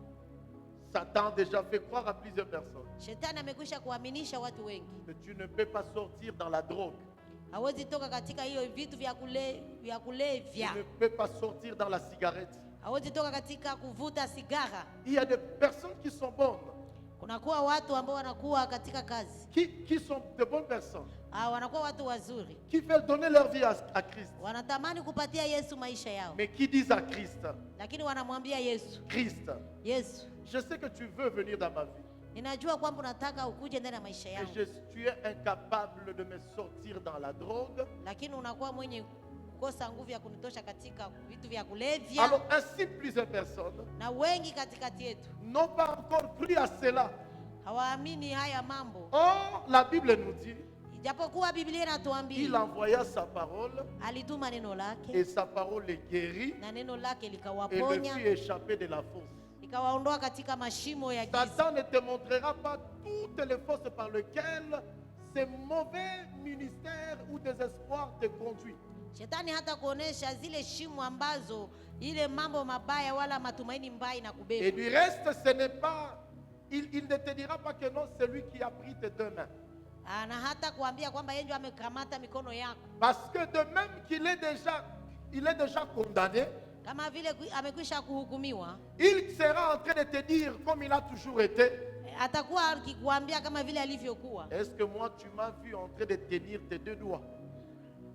Satan a déjà fait croire à plusieurs personnes Shetani amekwisha kuaminisha watu wengi que tu ne peux pas sortir dans la drogue. hawezi toka katika hiyo vitu vya Tu kulevya, ne peux pas sortir dans la cigarette. hawezi toka katika kuvuta sigara. Il y a des personnes qui sont bonnes, Kunakuwa watu ambao wanakuwa katika kazi, qui sont de bonnes personnes, wanakuwa watu wazuri, qui veulent donner leur vie à Christ, wanatamani kupatia Yesu maisha yao, mais qui disent à Christ, lakini wanamwambia Yesu, Christ, Yesu, je sais que tu veux venir dans ma vie, ninajua kwamba unataka ukuje ndani ya maisha mais yangu, tu es incapable de me sortir dans la drogue. lakini unakuwa mwenye kukosa nguvu ya kunitosha katika vitu vya kulevya. Alors ainsi plusieurs personnes Na wengi katikati yetu n'ont pas encore cru à cela. hawaamini haya mambo, Or, la Bible nous dit, ijapokuwa Biblia il inatuambia envoya sa parole alituma neno et lake sa parole les guérit na neno lake et le likawaponya, fit échapper de la fosse. likawaondoa katika mashimo ya giza. Satan ne te montrera pas toutes les forces par lesquelles ces mauvais ministères ou désespoir te conduit. Shetani hata kuonesha zile shimo ambazo ile mambo mabaya wala matumaini mbaya Et inakubeba. du reste, ce n'est pas, il ne te dira pas que non, c'est lui qui a pris tes deux mains. Na hata kuambia kwamba yeye ndio amekamata mikono yako. Parce que de même qu'il est déjà condamné, Kama vile amekwisha kuhukumiwa, il sera en train de te dire, comme il a toujours été, atakuwa akikuambia kama vile alivyokuwa. est-ce que moi tu m'as vu en train de tenir tes deux doigts?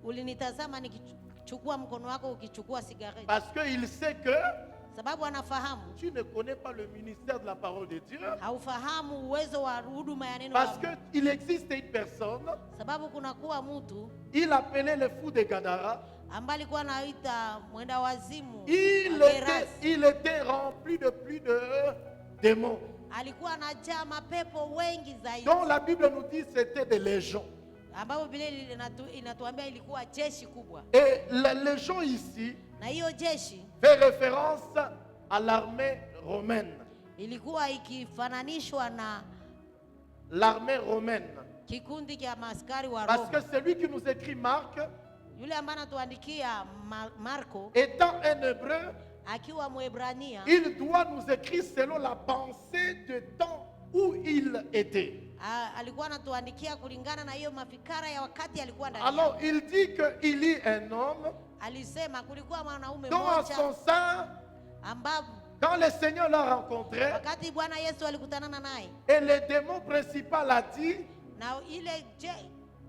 Ulinitazama nikichukua mkono wako ukichukua sigareti. Parce qu'il sait que Sababu anafahamu tu ne connais pas le ministère de la parole de Dieu. haufahamu uwezo wa huduma ya neno la Parce Mungu. qu'il existe une personne, Sababu kunakuwa mtu il appelait le fou de Gadara. ambaye alikuwa anaita mwenda wazimu Il était rempli de plus de démons. alikuwa anajaa mapepo wengi zaidi, dont la Bible nous dit c'était des légions. ambapo Biblia inatuambia ilikuwa jeshi kubwa. Et la légion ici Na hiyo jeshi fait référence à l'armée romaine. ilikuwa ikifananishwa na L'armée romaine. kikundi cha maaskari wa Parce que Roma. celui qui nous écrit Marc, Yule ambaye anatuandikia Marko étant un hébreu, akiwa Mwebrania, il doit nous écrire selon la pensée de temps où il était. alikuwa anatuandikia kulingana na hiyo mafikara ya wakati alikuwa ndani. Alors il dit qu'il y a un homme Alisema kulikuwa mwanaume dont en mmoja son sein, ambapo quand le Seigneur l'a rencontré, wakati Bwana Yesu alikutanana naye, et le démon principal a dit, na ile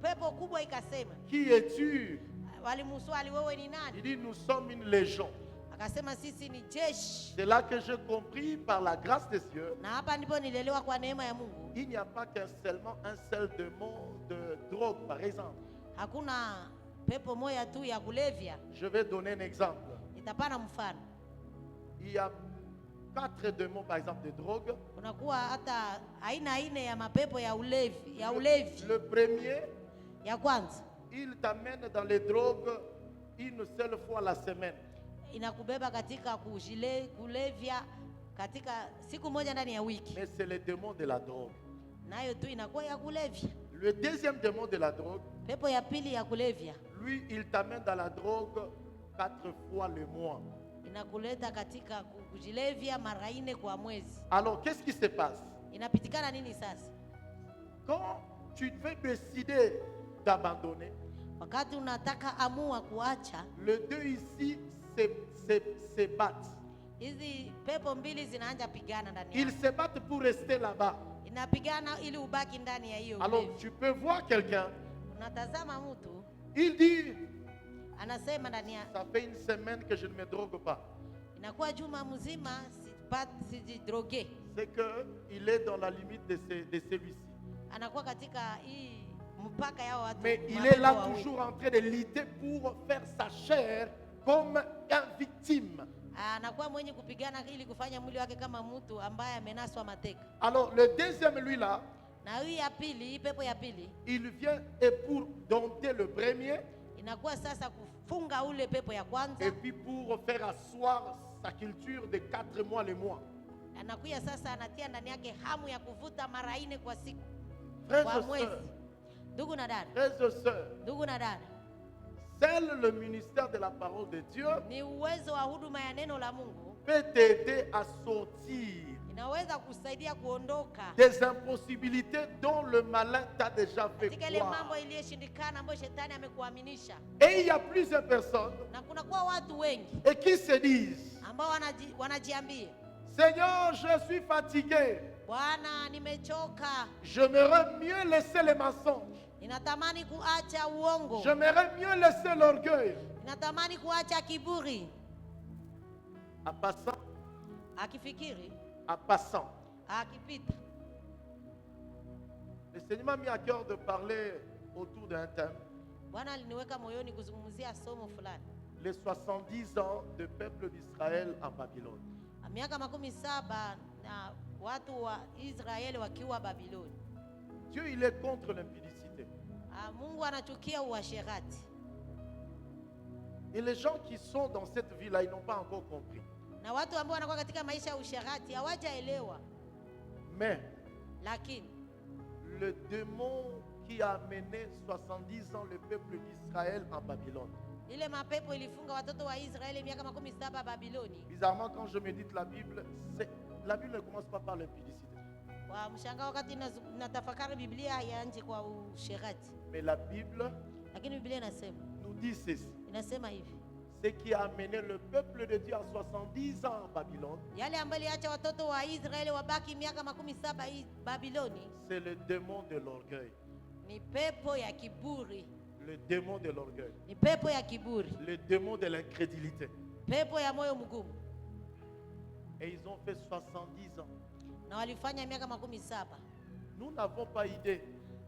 pepo kubwa ikasema, qui es-tu? walimuswali wewe ni Il nani? dit, nous sommes une légion. Akasema sisi ni jeshi. C'est là que j'ai compris par la grâce de Dieu, Na hapa ndipo nilielewa kwa neema ya Mungu, il n'y a pas seulement un seul démon de drogue, par exemple. hakuna pepo moja tu ya kulevya. Je vais donner un exemple. Nitapana mfano. Il y a 4 démons, par exemple, de drogue. Kunakuwa hata aina ine ya mapepo ya ulevi. Le premier, Ya kwanza il t'amène dans les drogues une seule fois la semaine. inakubeba katika kulevya katika siku moja ndani ya wiki, Mais c'est le démon de la drogue. nayo tu inakuwa ya kulevya. Le deuxième démon de la drogue, Pepo ya pili ya kulevya lui, il t'amène dans la drogue 4 fois le mois. inakuleta katika kujilevya mara 4 kwa mwezi. Alors, qu'est-ce qui se passe? Inapitikana nini sasa? Quand tu veux décider d'abandonner, Wakati unataka amua kuacha, les deux ici se battent. hizi pepo mbili zinaanza pigana ndani Ils yako. se battent pour rester là-bas. Inapigana ili ubaki ndani ya hiyo Alors, ulevi. tu peux voir quelqu'un, Unatazama mtu il dit, anasema ndani ya ça fait une semaine que je ne me drogue pas. inakuwa juma mzima sijidroge. C'est qu'il est dans la limite de celui-ci. Anakuwa katika hii mpaka yao watu. Mais il mapepo est là wawili. toujours en train de lutter pour faire sa chair comme un victime. Anakuwa mwenye kupigana ili kufanya mwili wake kama mtu ambaye amenaswa mateka. Alors, le deuxième, lui là, Na hii ya pili, hii pepo ya pili il vient et pour dompter le premier, inakuwa sasa kufunga ule pepo ya kwanza, et puis pour faire asseoir sa culture de 4 mois le mois. anakuya sasa anatia ndani yake hamu ya kuvuta mara 4 kwa siku Frères kwa et mwezi. sœurs, Ndugu na dada, frères et sœurs, ndugu na dada, seul le ministère de la parole de Dieu ni uwezo wa huduma ya neno la Mungu peut t'aider à sortir inaweza kusaidia kuondoka des impossibilités dont le malin t'a déjà fait katika ile croire. mambo iliyoshindikana ambayo shetani amekuaminisha. Et il y a plusieurs personnes Na kunakuwa watu wengi et qui se disent, ambao wanajiambia, Seigneur, je suis fatigué. Bwana, nimechoka, J'aimerais mieux laisser les mensonges. ninatamani kuacha uongo, J'aimerais mieux laisser l'orgueil. ninatamani kuacha kiburi. En passant, Akifikiri, en passant. akipita. Le Seigneur m'a mis à cœur de parler autour d'un thème. Bwana aliniweka moyoni kuzungumzia somo fulani. Les 70 ans du peuple d'Israël en Babylone. Miaka 17 na watu wa Israeli wakiwa Babiloni. Dieu, il est contre l'impudicité. Mungu anachukia uasherati. Et les gens qui sont dans cette vie-là, ils n'ont pas encore compris. Na watu ambao wanakuwa katika maisha ya usherati hawajaelewa. Mais Lakini le démon qui a amené 70 ans le peuple d'Israël en Babylone. Ile mapepo ilifunga watoto wa Israeli miaka 17 Babiloni. Bizarrement, quand je médite la Bible ne commence pas par l'impudicité. Wa mshangao wakati natafakari Biblia haianzi kwa usherati. Mais la Bible Lakini Biblia inasema, nous dit ceci. inasema hivi. Ce qui a amené le peuple de Dieu à 70 ans en Babylone, Yale ambayo iliacha watoto wa Israeli wabaki miaka 17 Babiloni c'est le démon de l'orgueil. ni pepo ya kiburi. Le démon de l'orgueil. Ni pepo ya kiburi. Le démon de l'incrédulité. Pepo ya moyo mgumu. Et ils ont fait 70 ans. Na walifanya miaka 17. Nous n'avons pas idée.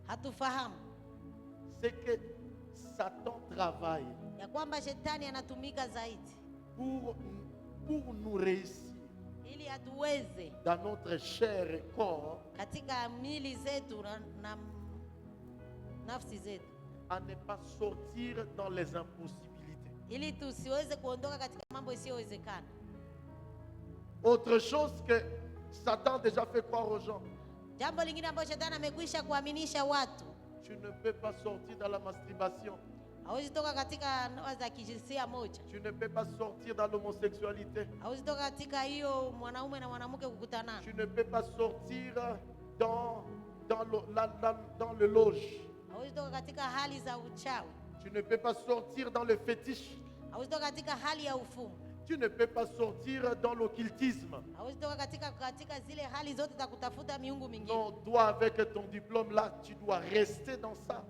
Hatufahamu C'est que Satan travaille ya kwamba shetani anatumika zaidi pour nous réussir ili atuweze dans notre chair et corps katika mili zetu na nafsi zetu, à ne pas sortir dans les impossibilités. ili tusiweze kuondoka katika mambo isiyowezekana. Autre chose que Satan a déjà fait croire aux gens. Jambo lingine ambalo shetani amekwisha kuaminisha watu, Tu ne peux pas sortir dans la masturbation. hauwezi toka katika ndoa za kijinsia moja, Tu ne peux pas sortir dans l'homosexualité. hauwezi toka katika hiyo mwanaume na mwanamke kukutana, Tu ne peux pas sortir dans le loge. hauwezi toka katika hali za uchawi, Tu ne peux pas sortir dans le fétiche. hauwezi toka katika hali ya ufumu, Tu ne peux pas sortir dans l'occultisme. hauwezi toka katika zile hali zote za kutafuta miungu mingine. Non, toi avec ton diplôme là, tu dois rester dans ça.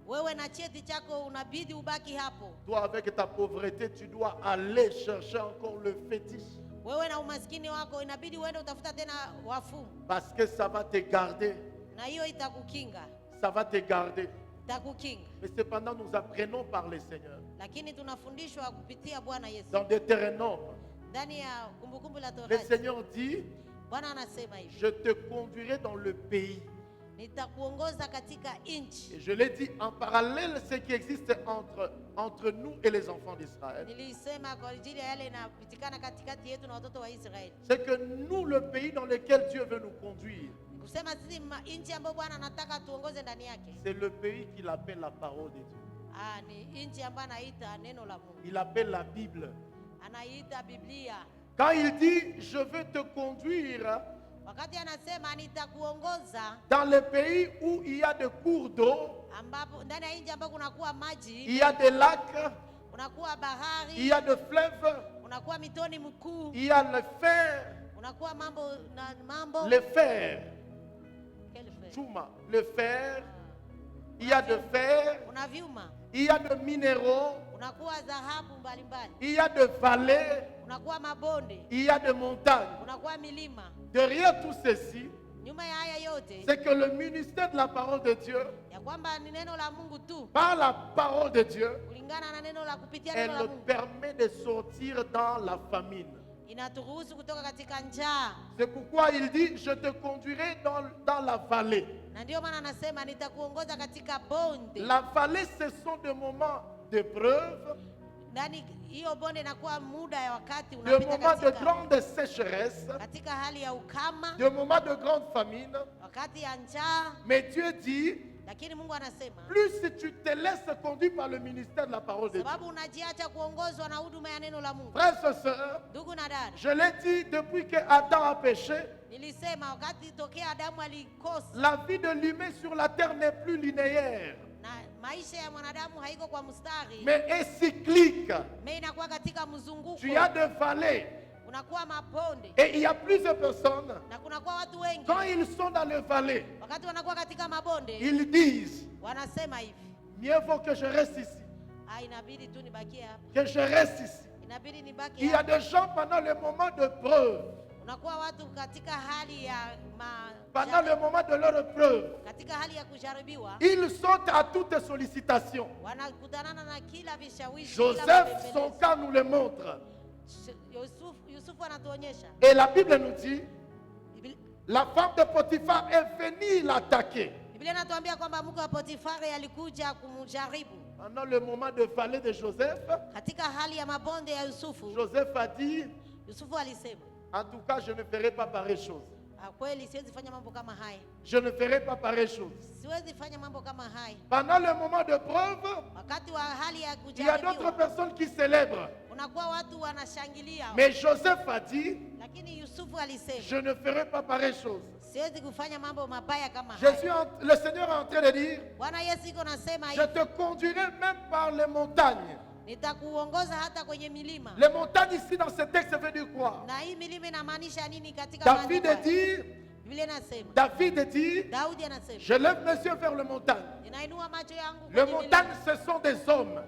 Wewe na cheti chako unabidi ubaki hapo. Toi avec ta pauvreté, tu dois aller chercher encore le fétiche. Wewe na umaskini wako inabidi uende utafuta tena wafumu, Parce que ça va te garder. na hiyo itakukinga, Ça va te garder. itakukinga. Mais cependant, nous apprenons par le Seigneur. Lakini tunafundishwa kupitia Bwana Yesu Dans Deutéronome, ndani ya Kumbukumbu la le Torati. Seigneur dit, Bwana anasema hivi, je te conduirai dans le pays. nitakuongoza katika nchi. Et je l'ai dit en parallèle, ce qui existe entre nous et les enfants d'Israël. Nilisema kwa ajili ya yale inapitikana katikati yetu na watoto wa Israeli. C'est que nous, le pays dans lequel Dieu veut nous conduire, Kusema sisi nchi ambayo Bwana anataka tuongoze ndani yake. c'est le pays qu'il appelle la parole de Dieu. Ni nchi ambayo anaita neno la Mungu. Il appelle la Bible. Anaita Biblia. Quand il dit, je veux te conduire Wakati anasema nitakuongoza dans les pays où il y a des cours d'eau, ambapo ndani ya nchi ambapo kunakuwa maji, il y a des lacs, kunakuwa il bahari, y a des fleuves, kunakuwa mitoni mkuu, il y a le fer, kunakuwa mambo le fer, Quel fer? Chouma, le fer, il y a de fer, Kuna vyuma, il y a de minéraux, kunakuwa dhahabu mbalimbali, il y a de vallées, kunakuwa mabonde, il y a de montagnes. kunakuwa milima. Derrière tout ceci, Nyuma ya haya yote c'est que le ministère de la parole de Dieu, ya kwamba ni neno la Mungu tu, par la parole de Dieu, kulingana na neno la kupitia elle neno la nous Mungu, permet de sortir dans la famine. inaturuhusu kutoka katika njaa. C'est pourquoi il dit, je te conduirai dans la vallée. Na ndio maana anasema nitakuongoza katika bonde. La vallée, ce sont des moments d'épreuve, Ndani hiyo bonde inakuwa muda ya wakati des unapita moments de katika, grande sécheresse, katika hali ya ukama, des moments de grande famine. wakati ya njaa. Mais Dieu dit, Lakini Mungu anasema plus si tu te laisses conduire par le ministère de la parole de Dieu. sababu unajiacha kuongozwa na huduma ya neno la Mungu. Frères et sœurs, Ndugu na dada, je l'ai dit depuis que Adam a péché, nilisema wakati tokea Adamu alikosa, la vie de l'humain sur la terre n'est plus linéaire, na maisha ya mwanadamu haiko kwa mstari, mais est cyclique. mais inakuwa katika mzunguko. Tu as des vallées Kunakuwa mabonde et il y a plusieurs personnes, na kunakuwa watu wengi, quand ils sont dans les vallées, wakati wanakuwa katika mabonde ils disent, wanasema hivi, mieux vaut que je reste ici, inabidi tu nibakie hapa, que je reste ici. inabidi nibaki Il y a hapa. des gens pendant le moment de preuve, Unakuwa watu katika hali ya pendant le moment de leur preuve, katika hali ya kujaribiwa, ils sont à toute sollicitation. wanakutanana na kila vishawishi. Joseph, son cas nous le montre. Yusufu anatuonyesha, Et la Bible nous dit, la femme de Potiphar est venue l'attaquer. Biblia inatuambia kwamba mke wa Potifari alikuja kumjaribu Pendant le moment de vallée de Joseph, katika hali ya mabonde ya Yusufu. Joseph a dit, Yusufu alisema, en tout cas, je ne ferai pas pareille chose. Kweli siwezi fanya mambo kama haya. Je ne ferai pas pareille chose. Siwezi fanya mambo kama haya. Pendant le moment de preuve, Wakati wa hali ya il y a d'autres kujaribiwa, personnes qui célèbrent. unakuwa watu wanashangilia. Mais Joseph a dit, Lakini Yusufu alisema, je ne ferai pas pareille chose. siwezi kufanya mambo mabaya kama haya. Le Seigneur est en train de dire, Bwana Yesu iko nasema je hivi, te conduirai même par les montagnes. nitakuongoza hata kwenye milima. Les montagnes ici dans ce texte, ça veut dire quoi? Na hii milima inamaanisha nini katika David maandiko haya? dit, Biblia inasema, David dit, Daudi anasema, je lève mes yeux vers les montagnes. ninainua macho yangu Les kwenye montagnes, milima. ce sont des hommes.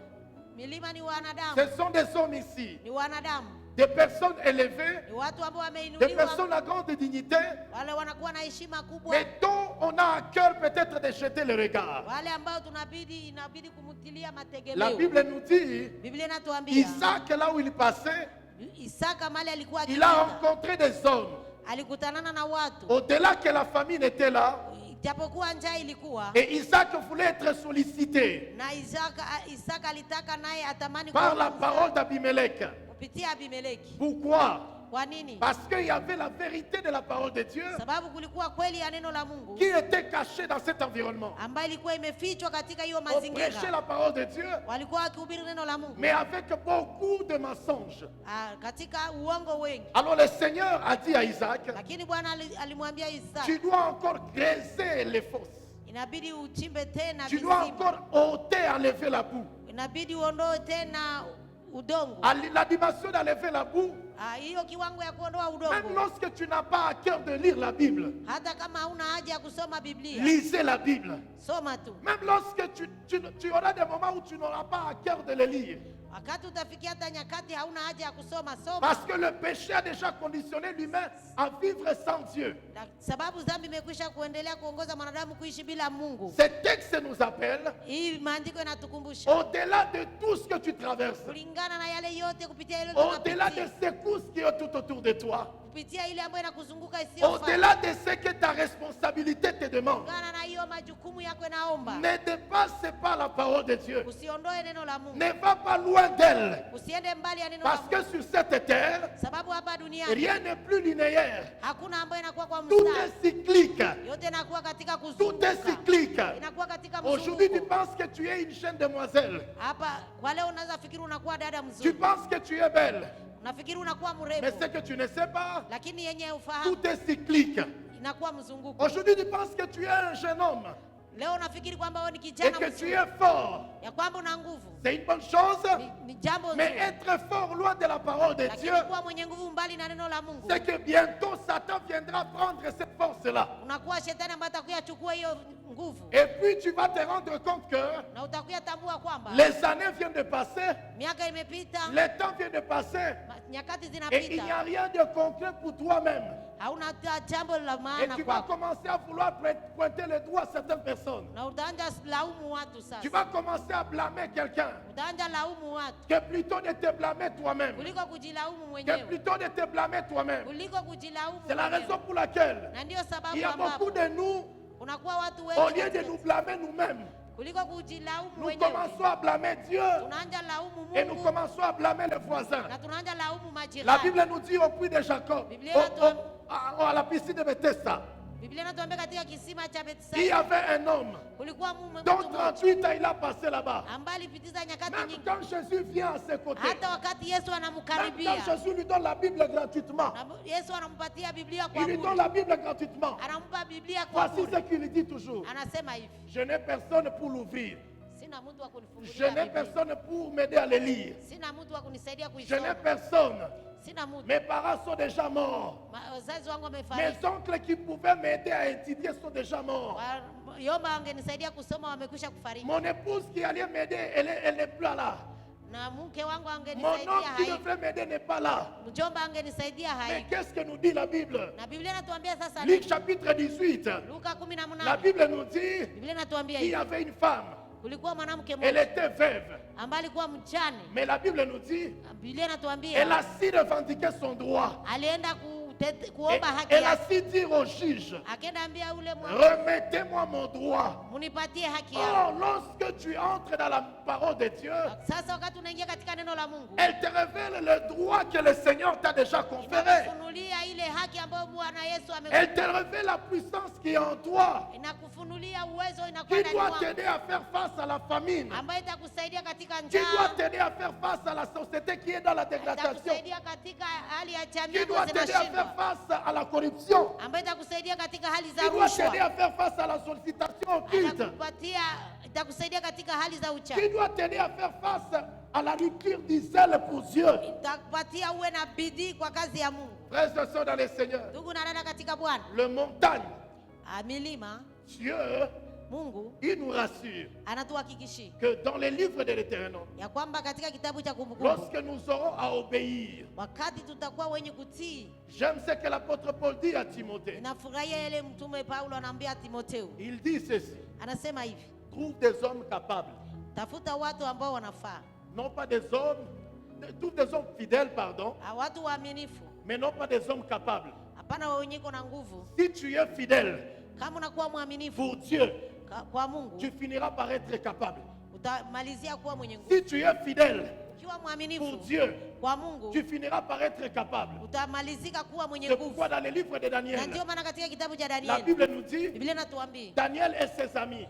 Milima ni wanadamu, Ce sont des hommes ici. ni wanadamu, Des personnes élevées, ni watu ambao des wameinuliwa, personnes à grande dignité, wale wanakuwa na heshima kubwa, mais dont on a à cœur peut-être de jeter le regard. wale ambao inabidi kumtilia La mategemeo. Bible nous dit, Biblia inatuambia Isaac, là où il passait, Isaka mali alikuwa il a akipita, rencontré des hommes. alikutanana na watu, Au-delà que la famine était là, japokuwa njaa ilikuwa, et Isaac voulait être sollicité na Isaka alitaka naye atamani par la kuwa parole d'Abimelech. kupitia Abimeleki. Pourquoi? Kwa nini? Parce qu'il y avait la vérité de la parole de Dieu Sababu kulikuwa kweli ya neno la Mungu qui était cachée dans cet environnement. ambayo ilikuwa imefichwa katika hiyo On prêchait mazingira. la parole de Dieu, Walikuwa wakihubiri neno la Mungu mais avec beaucoup de mensonges. katika uongo wengi. Alors le Seigneur a dit à Isaac, Lakini Bwana alimwambia Isaka, tu dois encore creuser les fosses. inabidi uchimbe tena Tu dois visima, encore ôter, enlever la boue. inabidi uondoe tena udongo. La dimension d'enlever la boue, Hiyo kiwango ya kuondoa même udongo, lorsque tu n'as pas à cœur de lire la Bible, hata kama hauna haja ya kusoma Biblia, lisez la Bible. soma tu. Même lorsque tu auras des moments où tu n'auras pas à cœur de le lire. Wakati utafikia hata nyakati hauna haja ya kusoma, soma. Parce que le péché a déjà conditionné l'humain à vivre sans Dieu. Sababu dhambi imekwisha kuendelea kuongoza mwanadamu kuishi bila Mungu. Ce texte nous appelle, Hii maandiko inatukumbusha au-delà de tout ce que tu traverses, kulingana na yale yote, kupitia ile au-delà de unapitia, secousses qui est tout autour de toi, kupitia ile ambayo inakuzunguka isiyofaa, au-delà de ce que ta responsabilité te demande, kulingana na hiyo majukumu yako inaomba, ne dépasse pas la parole de Dieu. usiondoe neno la Mungu, Ne va pas loin d'elle. usiende mbali ya neno la Parce Mungu, que sur cette terre, sababu hapa duniani rien n'est plus linéaire. hakuna ambayo inakuwa kwa Tout mstari, est cyclique. yote inakuwa katika Tout est kuzunguka, cyclique. inakuwa katika Aujourd'hui, tu mzunguko. penses que tu es une jeune demoiselle. Hapa kwa leo unaweza fikiri unakuwa dada Tu mzuri, penses que tu es belle. unafikiri unakuwa Mais mrembo, ce que tu ne sais pas, lakini yenye ufahamu tout est cyclique. inakuwa mzunguko. Aujourd'hui, tu penses que tu es un jeune homme Leo unafikiri kwamba wewe ni et kijana que tu mzuri, es fort. ya kwamba una nguvu, C'est une bonne chose. ni jambo Mais nzuri, être fort loin de la parole de Dieu, lakini kuwa mwenye nguvu mbali na neno la Mungu, c'est que bientôt Satan viendra prendre cette force-là. unakuwa shetani ambaye atakuya chukua hiyo nguvu, Et puis tu vas te rendre compte que na utakuya tambua kwamba les années viennent de passer, miaka imepita, le temps vient de passer, nyakati et il n'y a zinapita, rien de concret pour toi-même. hauna hata jambo la Et maana tu vas kwako, commencer à vouloir pointer le doigt à certaines personnes. na utaanza laumu watu. Tu Sasa vas commencer à blâmer quelqu'un. utaanza laumu watu Que plutôt de te blâmer toi-même. kuliko kujilaumu Que mwenyewe, plutôt de te blâmer toi-même. kuliko kujilaumu C'est la mwenyewe. raison pour laquelle Na ndio il sababu y a beaucoup ambapo de nous, unakuwa watu au wengi lieu de katika- nous blâmer nous-mêmes, kuliko kujilaumu nous mwenyewe, commençons à blâmer Dieu tunaanza laumu et nous Mungu commençons à blâmer les voisins. na tunaanza laumu La majirani. Bible nous dit au puits de Jacob, Biblia à la piscine de Bethesda, Biblia inatuambia katika kisima cha il y Bethsaida avait un homme kulikuwa mtu dont mmoja 38 ans il a passé là-bas. ambaye alipitiza nyakati Même nyingi, quand Jésus vient à ses côtés, hata wakati Yesu même anamkaribia quand Jésus lui donne la Bible gratuitement, na Yesu anampatia Biblia kwa il lui donne bure, la Bible gratuitement. anampa Biblia kwa Voici ce bure, qu'il dit toujours. anasema hivi, Je n'ai personne pour l'ouvrir. sina mtu wa Je kunifungulia n'ai Biblia, personne pour m'aider à le lire. sina mtu wa kunisaidia Je n'ai kuisoma, personne. sina mtu. Mes parents sont déjà morts. Wazazi wangu Mes wamefariki, oncles qui pouvaient m'aider à étudier sont déjà morts. yomba wangenisaidia kusoma wamekwisha kufariki, Mon épouse qui allait m'aider, elle n'est plus là. na mke wangu Mon angenisaidia oncle qui haiko, devrait m'aider n'est pas là. mjomba angenisaidia Mais haiko. qu'est-ce que nous dit la Bible? Na Biblia inatuambia sasa Luc nini? chapitre 18. Luka La 18, Bible nous dit Biblia inatuambia qu'il y hivi, avait une femme. kulikuwa mwanamke Elle mmoja était veuve. ambaye alikuwa mjane. Mais la Bible nous dit Biblia elle inatuambia a su revendiquer son droit. alienda kuomba haki Elle a yake. si dit au juge, Akaenda ambia ule mwana, remettez-moi mon droit. munipatie haki Or, yangu. lorsque tu entres dans la parole de Dieu, Sasa wakati unaingia katika neno la Mungu, elle te révèle le droit que le Seigneur t'a déjà conféré. inakufunulia ile haki ambayo Bwana Yesu Elle te révèle la puissance qui est en toi, inakufunulia uwezo inakuwa qui ndani doit mwako, t'aider à faire face à la famine, ambayo itakusaidia katika qui njaa, doit t'aider à faire face à la société qui est dans la dégradation, itakusaidia katika hali ya jamii qui doit ambazo t'aider à faire zinashindwa, face à la corruption, ambayo itakusaidia katika hali za qui doit t'aider rushwa, à faire face à la sollicitation occulte, itakusaidia katika hali za qui uchawi, doit t'aider à faire face à la rupture du zèle pour Dieu. itakupatia uwe na bidii kwa kazi ya Mungu. Frères et sœurs dans le Seigneur, Ndugu na dada katika Bwana, le montagne, milima, Dieu, Mungu il nous rassure anatuhakikishia que dans les livres de l'Éternel, ya kwamba katika kitabu cha Kumbukumbu, lorsque nous aurons à obéir, wakati tutakuwa wenye kutii. j'aime ce que l'apôtre Paul dit à Timothée. Ninafurahia ile mtume Paulo anaambia Timotheo, Il dit ceci, anasema hivi, trouve des hommes capables, tafuta watu ambao wanafaa, non pas des hommes, trouve des hommes fidèles, pardon, watu waaminifu, mais non pas des hommes capables. hapana wenye na nguvu. Si tu es fidèle Kama unakuwa mwaminifu pour Dieu, kwa Mungu, tu finiras par être capable. utamalizia kuwa mwenye nguvu. Si tu es fidèle Ukiwa pour mwaminifu Dieu, kwa Mungu, tu finiras par être capable. utamalizika kuwa mwenye C'est nguvu. pourquoi dans les livres de Na Daniel, ndio maana katika kitabu cha la Danieli, Bible nous dit, Biblia inatuambia Daniel et ses amis,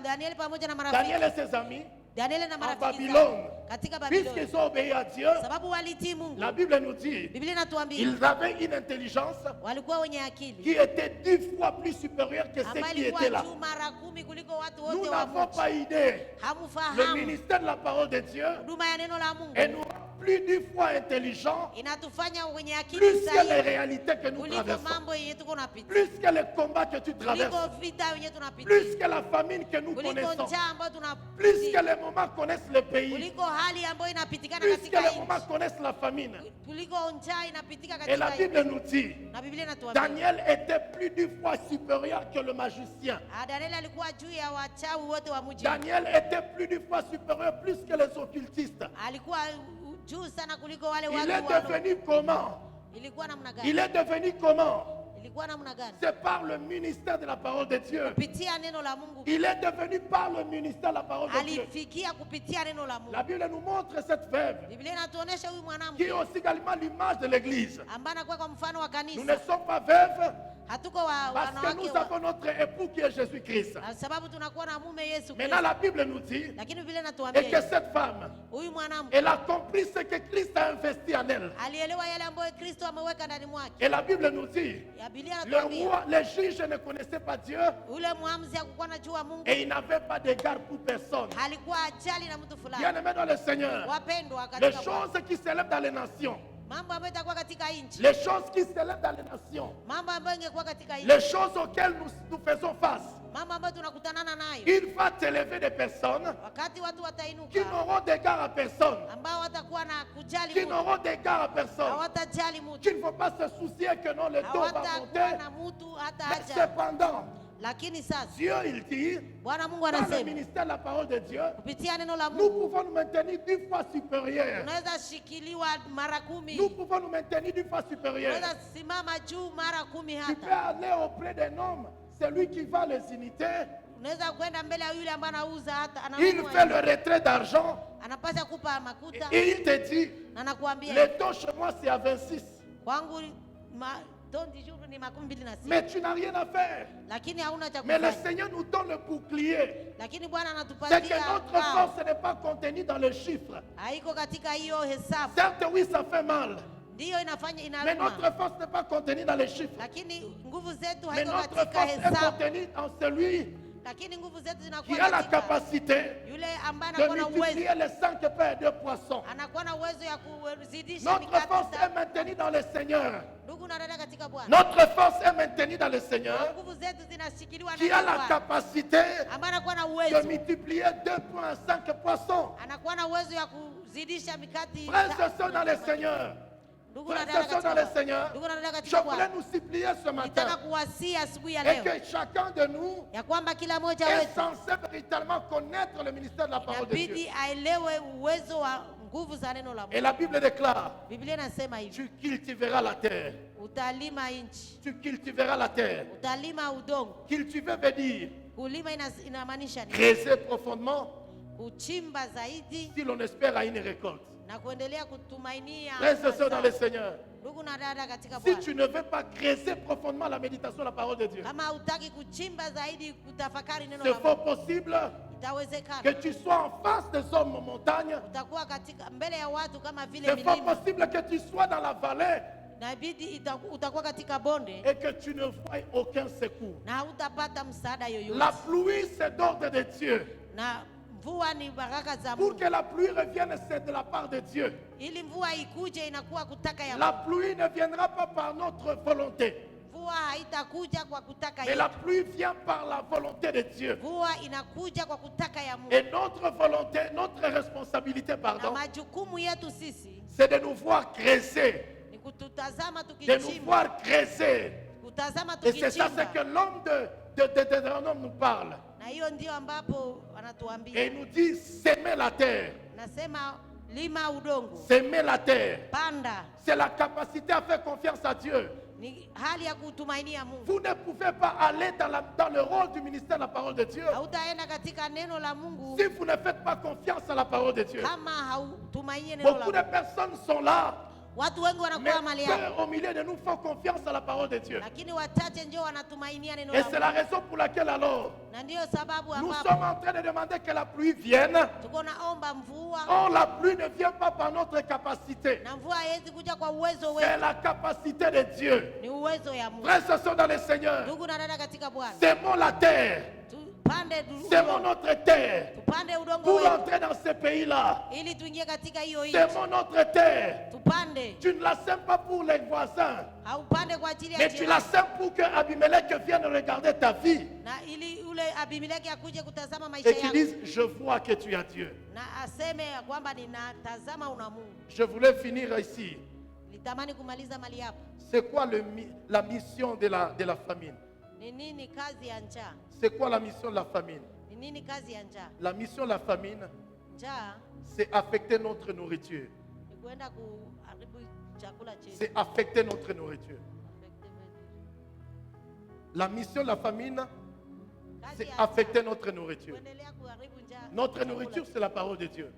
Danieli pamoja na Daniel marafiki, et ses amis, Danieli na en marafiki Babylone, zake katika Babiloni, puisqu'ils ont obéi à Dieu, sababu walitii Mungu. la Bible nous dit, Biblia inatuambia ils avaient une intelligence walikuwa wenye akili qui était 10 fois plus supérieure que ceux ambayo qui ilikuwa étaient là. juu mara 10 kuliko watu Nous wote wa n'avons mji. pas idée. Le Hamfahamu ministère de la parole de Dieu huduma ya neno la est Mungu nous rend plus 10 fois intelligents, inatufanya wenye akili plus que les zaidi réalités que nous kuliko traversons, mambo yenye tuko napita, plus que les combats que tu traverses, kuliko vita yenye tunapitia, plus que la famine que nous kuliko connaissons, njaa ambayo plus que tunapitia, les moments connaissent le pays, kuliko hali ambayo inapitikana plus que katika les moments nchi, connaissent la famine. kuliko njaa inapitika Et la katika Bible nchi. nous dit, Na Biblia inatuambia Daniel était plus d'une fois supérieur que le magicien. Danieli alikuwa juu ya wachawi wote wa mji, Daniel était plus d'une fois supérieur, plus que les occultistes. alikuwa juu sana kuliko wale Il watu est wa devenu comment? ilikuwa namna Il gani? est devenu comment? Ilikuwa namna gani? C'est par le ministère de la parole de Dieu. Kupitia neno la Mungu. Il est devenu par le ministère de la parole de Dieu. Alifikia kupitia neno la Mungu. La Bible nous montre cette veuve Biblia inatuonesha huyu qui mwanamke est aussi également l'image de l'église. ambaye anakuwa kwa mfano wa Nous ne kanisa. sommes pas veuves Hatuko parce que wanawake nous avons notre époux qui est Jésus-Christ. sababu tunakuwa na mume Yesu Maintenant, Kristo. la Bible nous dit Lakini vile et que natuambia cette femme, huyu mwanamke elle a compris ce que Christ a investi en elle. alielewa yale ambayo Kristo ameweka ndani mwake. Et la Bible nous dit, Ya Biblia le inatuambia roi, les juges ne connaissaient pas Dieu ule mwamuzi hakukuwa anajua Mungu, et il n'avait pas d'égard pour personne. alikuwa ajali na mtu fulani. Bien-aimés dans le Seigneur, Wapendwa les katika Bwana, choses qui s'élèvent dans les nations, mambo ambayo itakuwa katika nchi, les choses qui s'élèvent dans les nations, mambo ambayo ingekuwa katika nchi, les choses auxquelles nous faisons face, mambo ambayo tunakutanana nayo, il va t'élever des personnes wakati watu qui watainuka n'auront d'égard à personne, ambao watakuwa na kujali qui mtu, n'auront d'égard à personne, hawatajali mtu, qui ne vont pas se soucier que non, le dos va hawatakuwa monter. na mtu hata Mais haja. cependant, Lakini sasa Dieu, il dit, Bwana Mungu dans le anasema ministère de la parole de Dieu, kupitia neno la nous Mungu pouvons nous maintenir 10 fois supérieurs. unaweza shikiliwa mara 10, Nous pouvons nous maintenir 10 fois supérieurs. unaweza simama juu mara 10 Tu peux hata. aller auprès d'un homme, c'est lui qui vend les unités. Unaweza kwenda mbele ya yule ambaye anauza hata Il fait le retrait d'argent anapasha kupa makuta et il te dit, na nakuambia le taux chez moi c'est à 26. kwangu don du jour ni 26, Mais tu n'as rien à faire. lakini hauna cha Mais le kufanya. Seigneur nous donne le bouclier. Lakini Bwana C'est que anatupatia notre ngao. force n'est pas contenue dans les chiffres. Haiko katika hiyo hesabu. Certes, oui, ça fait mal. Ndiyo inafanya Mais inaruma. notre force n'est pas contenue dans les chiffres. Lakini nguvu zetu Mais haiko notre katika force est hesabu. contenue en celui Lakini nguvu zetu qui zinakuwa a la katika capacité yule ambaye de anakuwa na uwezo. multiplier les 5 pains et 2 poissons. Anakuwa na uwezo ya kuzidisha Notre mikate force est 7. maintenue dans le Seigneur. Ndugu na dada katika Bwana. Notre force est maintenue dans le Seigneur Nguvu zetu zinashikiliwa qui na a la Bwana. capacité Ambaye anakuwa na de uwezo. multiplier 2 pains et 5 poissons. Anakuwa na uwezo ya kuzidisha mikate. Frères et sœurs dans le Seigneur, Ndugu na frères dada et sœurs katika dans le Bwana. Seigneur, Ndugu na dada je katika voulais Bwana. nous supplier ce Nitaka matin kuwasia asubuhi ya et leo que chacun de nous ya kwamba kila mmoja est wetu censé véritablement connaître le ministère de la parole de Dieu. inabidi aelewe uwezo wa nguvu za neno la Et Mungu. la Bible déclare, Biblia inasema hivi, tu cultiveras la terre. utalima nchi, Tu cultiveras la terre. utalima udongo. Cultiver veut dire Kulima inamaanisha nini? creuser profondément Kuchimba zaidi si l'on espère à une récolte. na kuendelea kutumainia. Frères et sœurs dans le Seigneur, Ndugu na dada katika si Bwana, tu ne veux pas creuser profondément la méditation de la parole de Dieu, kama hutaki kuchimba zaidi kutafakari neno c'est la fort Mungu, possible que itawezekana tu sois en face des hommes en montagne. utakuwa katika mbele ya watu kama vile C'est fort milima, possible que tu sois dans la vallée na ibidi utakuwa katika bonde et que tu ne voies aucun secours. na hautapata msaada La yoyote. pluie, c'est d'ordre de Dieu. Na mvua ni baraka za Pour Mungu. que la pluie revienne, c'est de la part de Dieu. Ili mvua ikuje inakuwa kutaka ya La Mungu. pluie ne viendra pas par notre volonté, Mvua haitakuja kwa kutaka mais la yetu. pluie vient par la volonté de Dieu. Mvua inakuja kwa kutaka ya Mungu. Et notre volonté, notre responsabilité, Na pardon, majukumu yetu sisi c'est de nous voir creuser, ni kututazama de nous tukichimba, voir creuser. kutazama Et c'est ça ce que tukichimba. l'homme de Deutéronome nous parle. Na hiyo ndio ambapo Et wanatuambia, il nous dit, s'aimer la terre, nasema lima udongo, s'aimer la terre. panda. C'est la capacité à faire confiance à Dieu. Ni hali ya kutumainia Mungu. Vous ne pouvez pas aller dans le rôle du ministère de la parole de Dieu Hautaenda katika neno la Mungu si vous ne faites pas confiance à la parole de Dieu. kama hautumainie neno la Beaucoup de Mungu. personnes sont là, Watu wengi mais wanakuwa mali peu yao, au milieu de nous font confiance à la parole de Dieu. lakini wachache ndio wanatumainia neno Et la c'est la Mungu. raison pour laquelle alors Na ndio sababu nous ambapo sommes en train de demander que la pluie vienne. tuko naomba mvua, Or, la pluie ne vient pas par notre capacité. na mvua haiwezi kuja kwa uwezo C'est wetu, la capacité de Dieu. ni uwezo ya Mungu. Frères et sœurs dans le Seigneur, Ndugu na dada katika Bwana, s'aimons la terre. tupande S'aimons notre terre. tupande udongo Pour wetu entrer dans ce pays-là, ili tuingie katika hiyo nchi. s'aimons notre terre. Tupande, Tu ne la sèmes pas pour les voisins, haupande kwa ajili ya mais tu la jirani, sèmes pour que Abimelech vienne regarder ta vie na ili ule Abimeleki akuje kutazama maisha et qu'il yako dise, je vois que tu as Dieu. na aseme ya kwamba ninatazama una Mungu. Je voulais finir ici. Nitamani kumaliza mali hapo. C'est quoi la mission de la famine? Ni nini kazi ya njaa? C'est quoi la mission de la famine? Ni nini kazi ya njaa? La mission de la famine, Njaa c'est affecter notre nourriture. ni kwenda kuharibu chakula chetu. C'est affecter notre nourriture. La mission de la famine, Kazi c'est ya affecter njaa, notre nourriture. kuendelea kuharibu njaa. Notre chakula nourriture, chetu. c'est la parole de Dieu.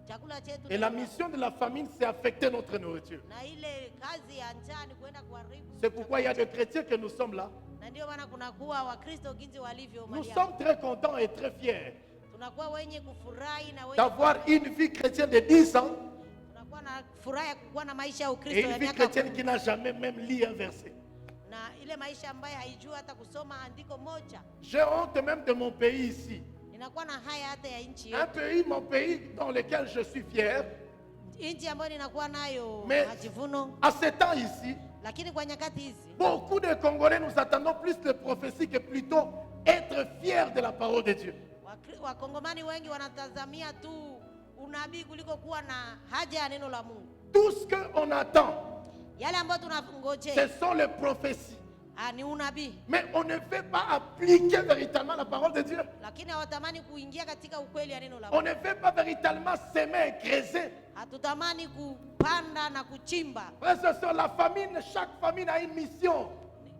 Chakula chetu. Et ni la roho. mission de la famine, c'est affecter notre nourriture. Na ile kazi ya njaa ni kwenda kuharibu. C'est pourquoi il y a chakula des chetu. chrétiens que nous sommes là. Na ndio maana kunakuwa Wakristo jinsi walivyo Nous mahali hapa. sommes très contents et très fiers Tunakuwa wenye kufurahi na wenye d'avoir une vie chrétienne de 10 ans tunakuwa na furaha ya kuwa na maisha ya et Ukristo une ya vie miaka chrétienne 10. qui n'a jamais même lu un verset. Na ile maisha ambayo haijua hata kusoma andiko moja. J'ai honte même de mon pays ici. Ninakuwa na haya hata ya nchi Un yetu. pays, mon pays dans lequel je suis fier. Nchi ambayo ninakuwa nayo Mais majivuno, à ce temps ici, lakini kwa nyakati hizi beaucoup de Congolais nous attendons plus de prophéties que plutôt être fiers de la parole de Dieu. Wakongomani wengi wanatazamia tu unabii kuliko kuwa na haja ya neno la Mungu. Tout ce qu'on attend, Yale ambayo ce tunangojea sont les prophéties. ni unabii, Mais on ne veut pas appliquer véritablement la parole de Dieu. lakini hawatamani kuingia katika ukweli ya neno la On Mungu. ne veut pas véritablement s'aimer et creuser. Hatutamani kupanda na kuchimba. Frères et sœurs, la famine, chaque famine a une mission.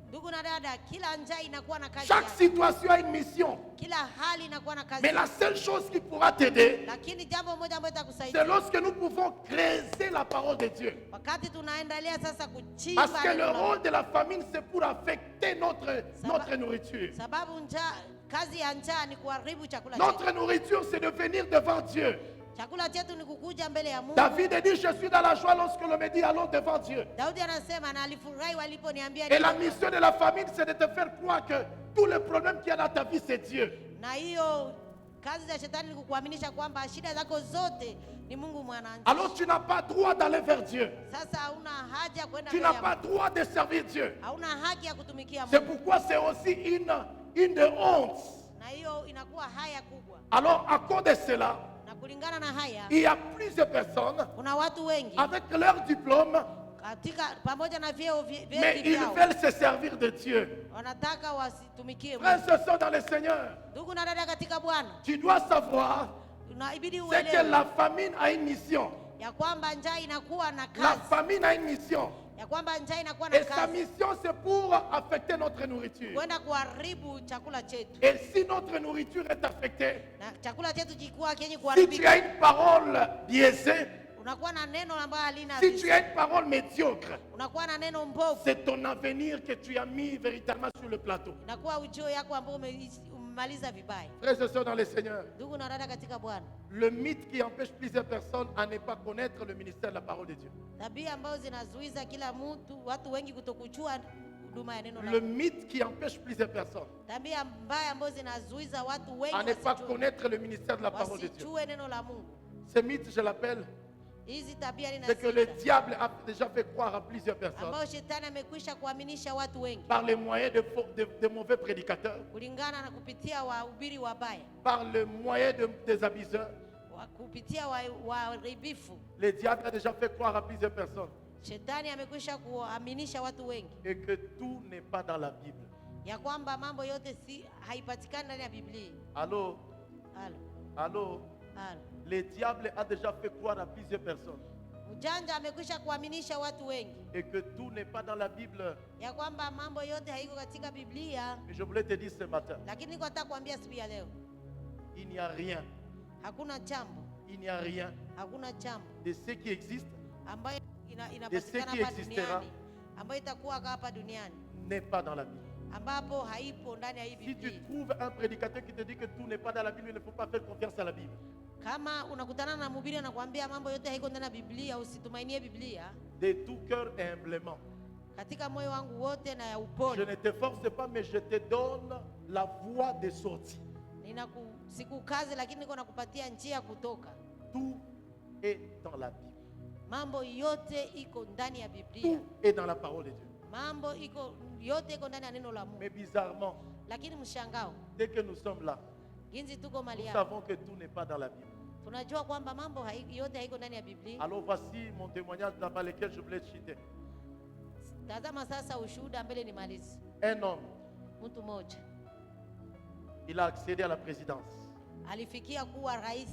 Ndugu na dada, kila njaa inakuwa na kazi Chaque yake. situation a une mission. Kila hali inakuwa na kazi Mais la yake. seule chose qui pourra t'aider, Lakini jambo moja ambalo c'est itakusaidia lorsque nous pouvons creuser la parole de Dieu. wakati tunaendelea sasa kuchimba Parce que le neno la rôle Mungu. de la famine, c'est pour affecter notre nourriture. Sababu njaa, kazi ya njaa ni kuharibu chakula Notre chetu. nourriture, c'est de venir devant Dieu. Chakula chetu ni kukuja mbele ya Mungu. David dit, je suis dans la joie lorsque l'on me dit, allons devant Dieu. Daudi anasema na alifurahi waliponiambia Et la ndio. mission de la famine, c'est de te faire croire que tous les problèmes qu'il y a dans ta vie, c'est Dieu. Na hiyo kazi za shetani ni kukuaminisha kwamba shida zako zote ni Mungu mwananchi. Alors tu n'as pas droit d'aller vers Dieu. Sasa hauna haja kwenda Tu mbele n'as ya pas Mungu. droit de servir Dieu. Hauna haki ya kutumikia C'est Mungu. pourquoi c'est aussi une de honte. Na hiyo inakuwa haya kubwa. Alors à cause de cela, Na kulingana na haya, il y a plusieurs personnes kuna watu wengi avec leur diplôme, katika pamoja na vyeo mais vyeti ils vyao veulent se servir de Dieu. wanataka wasitumikie Frères Mungu. et sœurs dans le Seigneur, Ndugu na dada katika Bwana, tu dois savoir inabidi c'est que uelewe la famine a une mission. ya kwamba njaa inakuwa na La kazi, famine a une mission. ya kwamba njaa inakuwa na Et sa kazi mission, c'est pour affecter notre nourriture. kwenda kuharibu chakula chetu, Et si notre nourriture est affectée, na chakula chetu kikuwa kenye si tu kuharibika, as une parole biaisée, unakuwa na neno ambayo halina si tu vision, as une parole médiocre, unakuwa na neno mbovu, c'est ton avenir que tu as mis véritablement sur le plateau. inakuwa ujio yako ambao umemaliza vibaya. Frères et sœurs dans le Seigneur, Ndugu na dada katika Bwana, le mythe qui empêche plusieurs personnes à ne pas connaître le ministère de la parole de Dieu. tabia ambazo zinazuiza kila mtu, watu wengi kutokujua huduma ya neno la Le Mungu. mythe qui empêche plusieurs personnes Tabia mbaya ambazo zinazuiza watu wengi à ne pas wasijue- connaître le ministère de la parole de Dieu. wasijue neno la Mungu. Ce mythe, je l'appelle, Hizi tabia ni c'est que le diable a déjà fait croire à plusieurs personnes ambao shetani amekwisha kuaminisha watu wengi par les moyens de mauvais prédicateurs, kulingana na kupitia wahubiri wabaya, par le moyen des abuseurs. kupitia waharibifu. Le diable a déjà fait croire à plusieurs personnes Shetani amekwisha kuaminisha watu wengi et que tout n'est pas dans la Bible. ya kwamba mambo yote haipatikani ndani ya Biblia. Allô? Halo, Allô? halo. Le diable a déjà fait croire à plusieurs personnes Mjanja amekwisha kuaminisha watu wengi et que tout n'est pas dans la Bible. ya kwamba mambo yote haiko katika Biblia, Mais je voulais te dire ce matin, lakini niko nataka kuambia siku ya leo, il n'y a rien, hakuna chambo, il n'y a rien hakuna chambo de ce qui existe ambayo de inapatikana ce qui hapa existera duniani, ambayo itakuwa hapa duniani, n'est pas dans la Bible. ambapo haipo ndani ya hii Si tu Biblia. trouves un prédicateur qui te dit que tout n'est pas dans la Bible, il ne faut pas faire confiance à la Bible. Kama unakutana na mhubiri anakuambia mambo yote haiko ndani ya Biblia, usitumainie Biblia. De tout cœur et humblement. Katika moyo wangu wote na ya Je upole, ne te force pas, mais je te donne la voie de sortie. sikukazi, lakini niko nakupatia njia ya kutoka. Tout est dans la Bible. Mambo yote iko ndani ya Biblia, Tout est dans la parole de Dieu. mambo yote iko ndani ya neno la Mungu. Mais bizarrement, Lakini mshangao, dès que nous sommes là, ginzi tuko mali nous hapa, savons que tout n'est pas dans la Bible. tunajua kwamba mambo yote haiko ndani ya Biblia. Alors voici mon témoignage dans lequel je voulais citer. Tazama sasa ushuhuda mbele ni malizi. Un homme, Mtu mmoja il a accédé à la présidence. alifikia kuwa rais,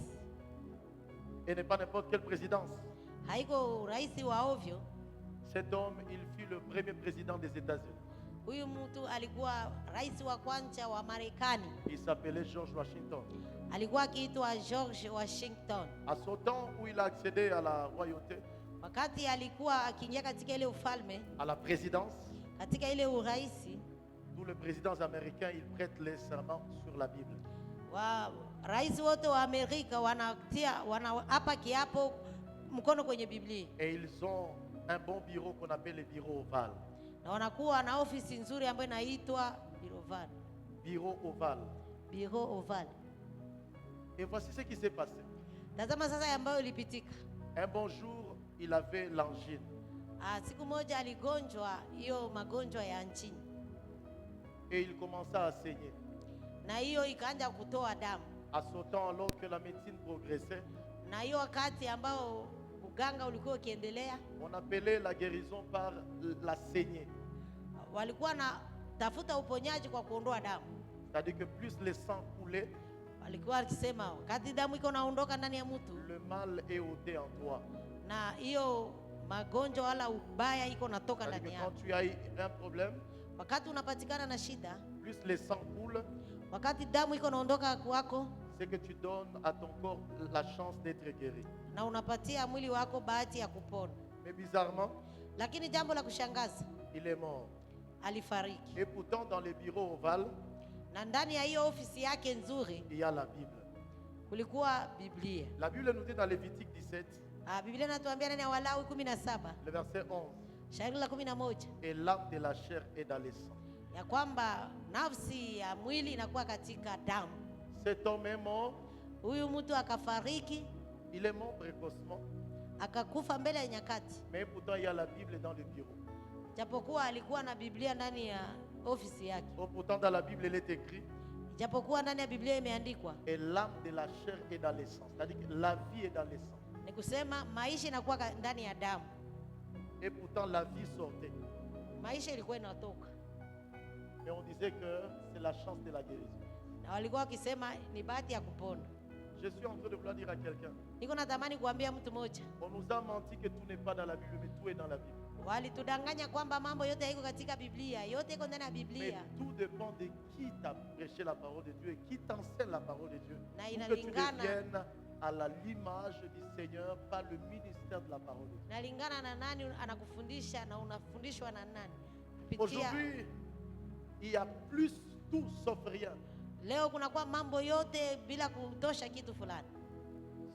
Et n'est pas n'importe quelle présidence. haiko rais wa ovyo. Cet homme, il fut le premier président des États-Unis. Huyu mtu alikuwa rais wa kwanza wa Marekani, Il s'appelait George Washington. alikuwa akiitwa George Washington. À son temps où il a accédé à la royauté, Wakati alikuwa akiingia katika ile ufalme, à la présidence, katika ile uraisi tous les présidents américains, ils prêtent les serments sur la Bible. wa rais wote wa Amerika wanaapa kiapo mkono kwenye Biblia, Et ils ont un bon bureau qu'on appelle le bureau ovale. na wanakuwa na ofisi nzuri ambayo inaitwa Bureau ovale. Bureau Oval. Et voici ce qui s'est passé. Tazama sasa ambayo ilipitika. Un bon jour, il avait l'angine. Siku moja aligonjwa hiyo magonjwa ya nchini, Et il commença à saigner. na hiyo ikaanza kutoa damu, À son temps, alors que la médecine progressait, na hiyo wakati ambao uganga ulikuwa ukiendelea, on appelait la guérison par la saignée. walikuwa na tafuta uponyaji kwa kuondoa damu. C'est-à-dire que plus le sang coulait, Walikuwa wakisema wakati damu iko naondoka ndani ya mtu, le mal est ôté en toi. na hiyo magonjwa wala ubaya iko natoka C'est-à-dire ndani que quand yako. tu as eu un problème, Wakati unapatikana na shida, plus le sang coule, wakati damu iko naondoka kwako, c'est que tu donnes à ton corps la chance d'être guéri. na unapatia mwili wako bahati ya kupona. Mais bizarrement, Lakini jambo la kushangaza, il est mort. alifariki, Et pourtant, dans les bureaux ovales, na ndani ya hiyo ofisi yake nzuri il y a la Bible. kulikuwa Biblia. La Bible nous dit dans Lévitique 17, Biblia inatuambia ndani ya Walawi 17 le verset 11, shairi la 11 et l'âme de la chair est dans le sang. ya kwamba nafsi ya mwili inakuwa katika damu. Cet homme est mort, Huyu mtu akafariki, il est mort précocement, akakufa mbele ya nyakati, mais pourtant il y a la Bible dans le bureau. japokuwa alikuwa na Biblia ndani ya ofisi yake, Oh, pourtant dans la Bible il est écrit, japokuwa ndani ya Biblia imeandikwa, et l'âme de la chair est dans le sang. C'est-à-dire que la vie est dans le sang. ni kusema maisha inakuwa ndani ya damu. Et pourtant la vie sortait. Maisha ilikuwa inatoka, Mais on disait que c'est la chance de la guérison. na walikuwa wakisema ni bahati ya kupona. Je suis en train de vouloir dire à quelqu'un, Niko natamani kuambia mtu mmoja, on nous a menti que tout n'est pas dans la Bible, mais tout est dans la Bible. walitudanganya kwamba mambo yote haiko katika Biblia, yote iko ndani ya Mais Biblia. tout dépend de qui t'a prêché la parole de Dieu et qui t'enseigne la parole de Dieu. Na Pour que tu inalingana. deviennes à l'image du Seigneur par le ministère de la parole de Dieu. Nalingana na nani anakufundisha na unafundishwa na nani. Kupitia Aujourd'hui, il y a plus tout sauf rien. leo kunakuwa mambo yote bila kutosha kitu fulani,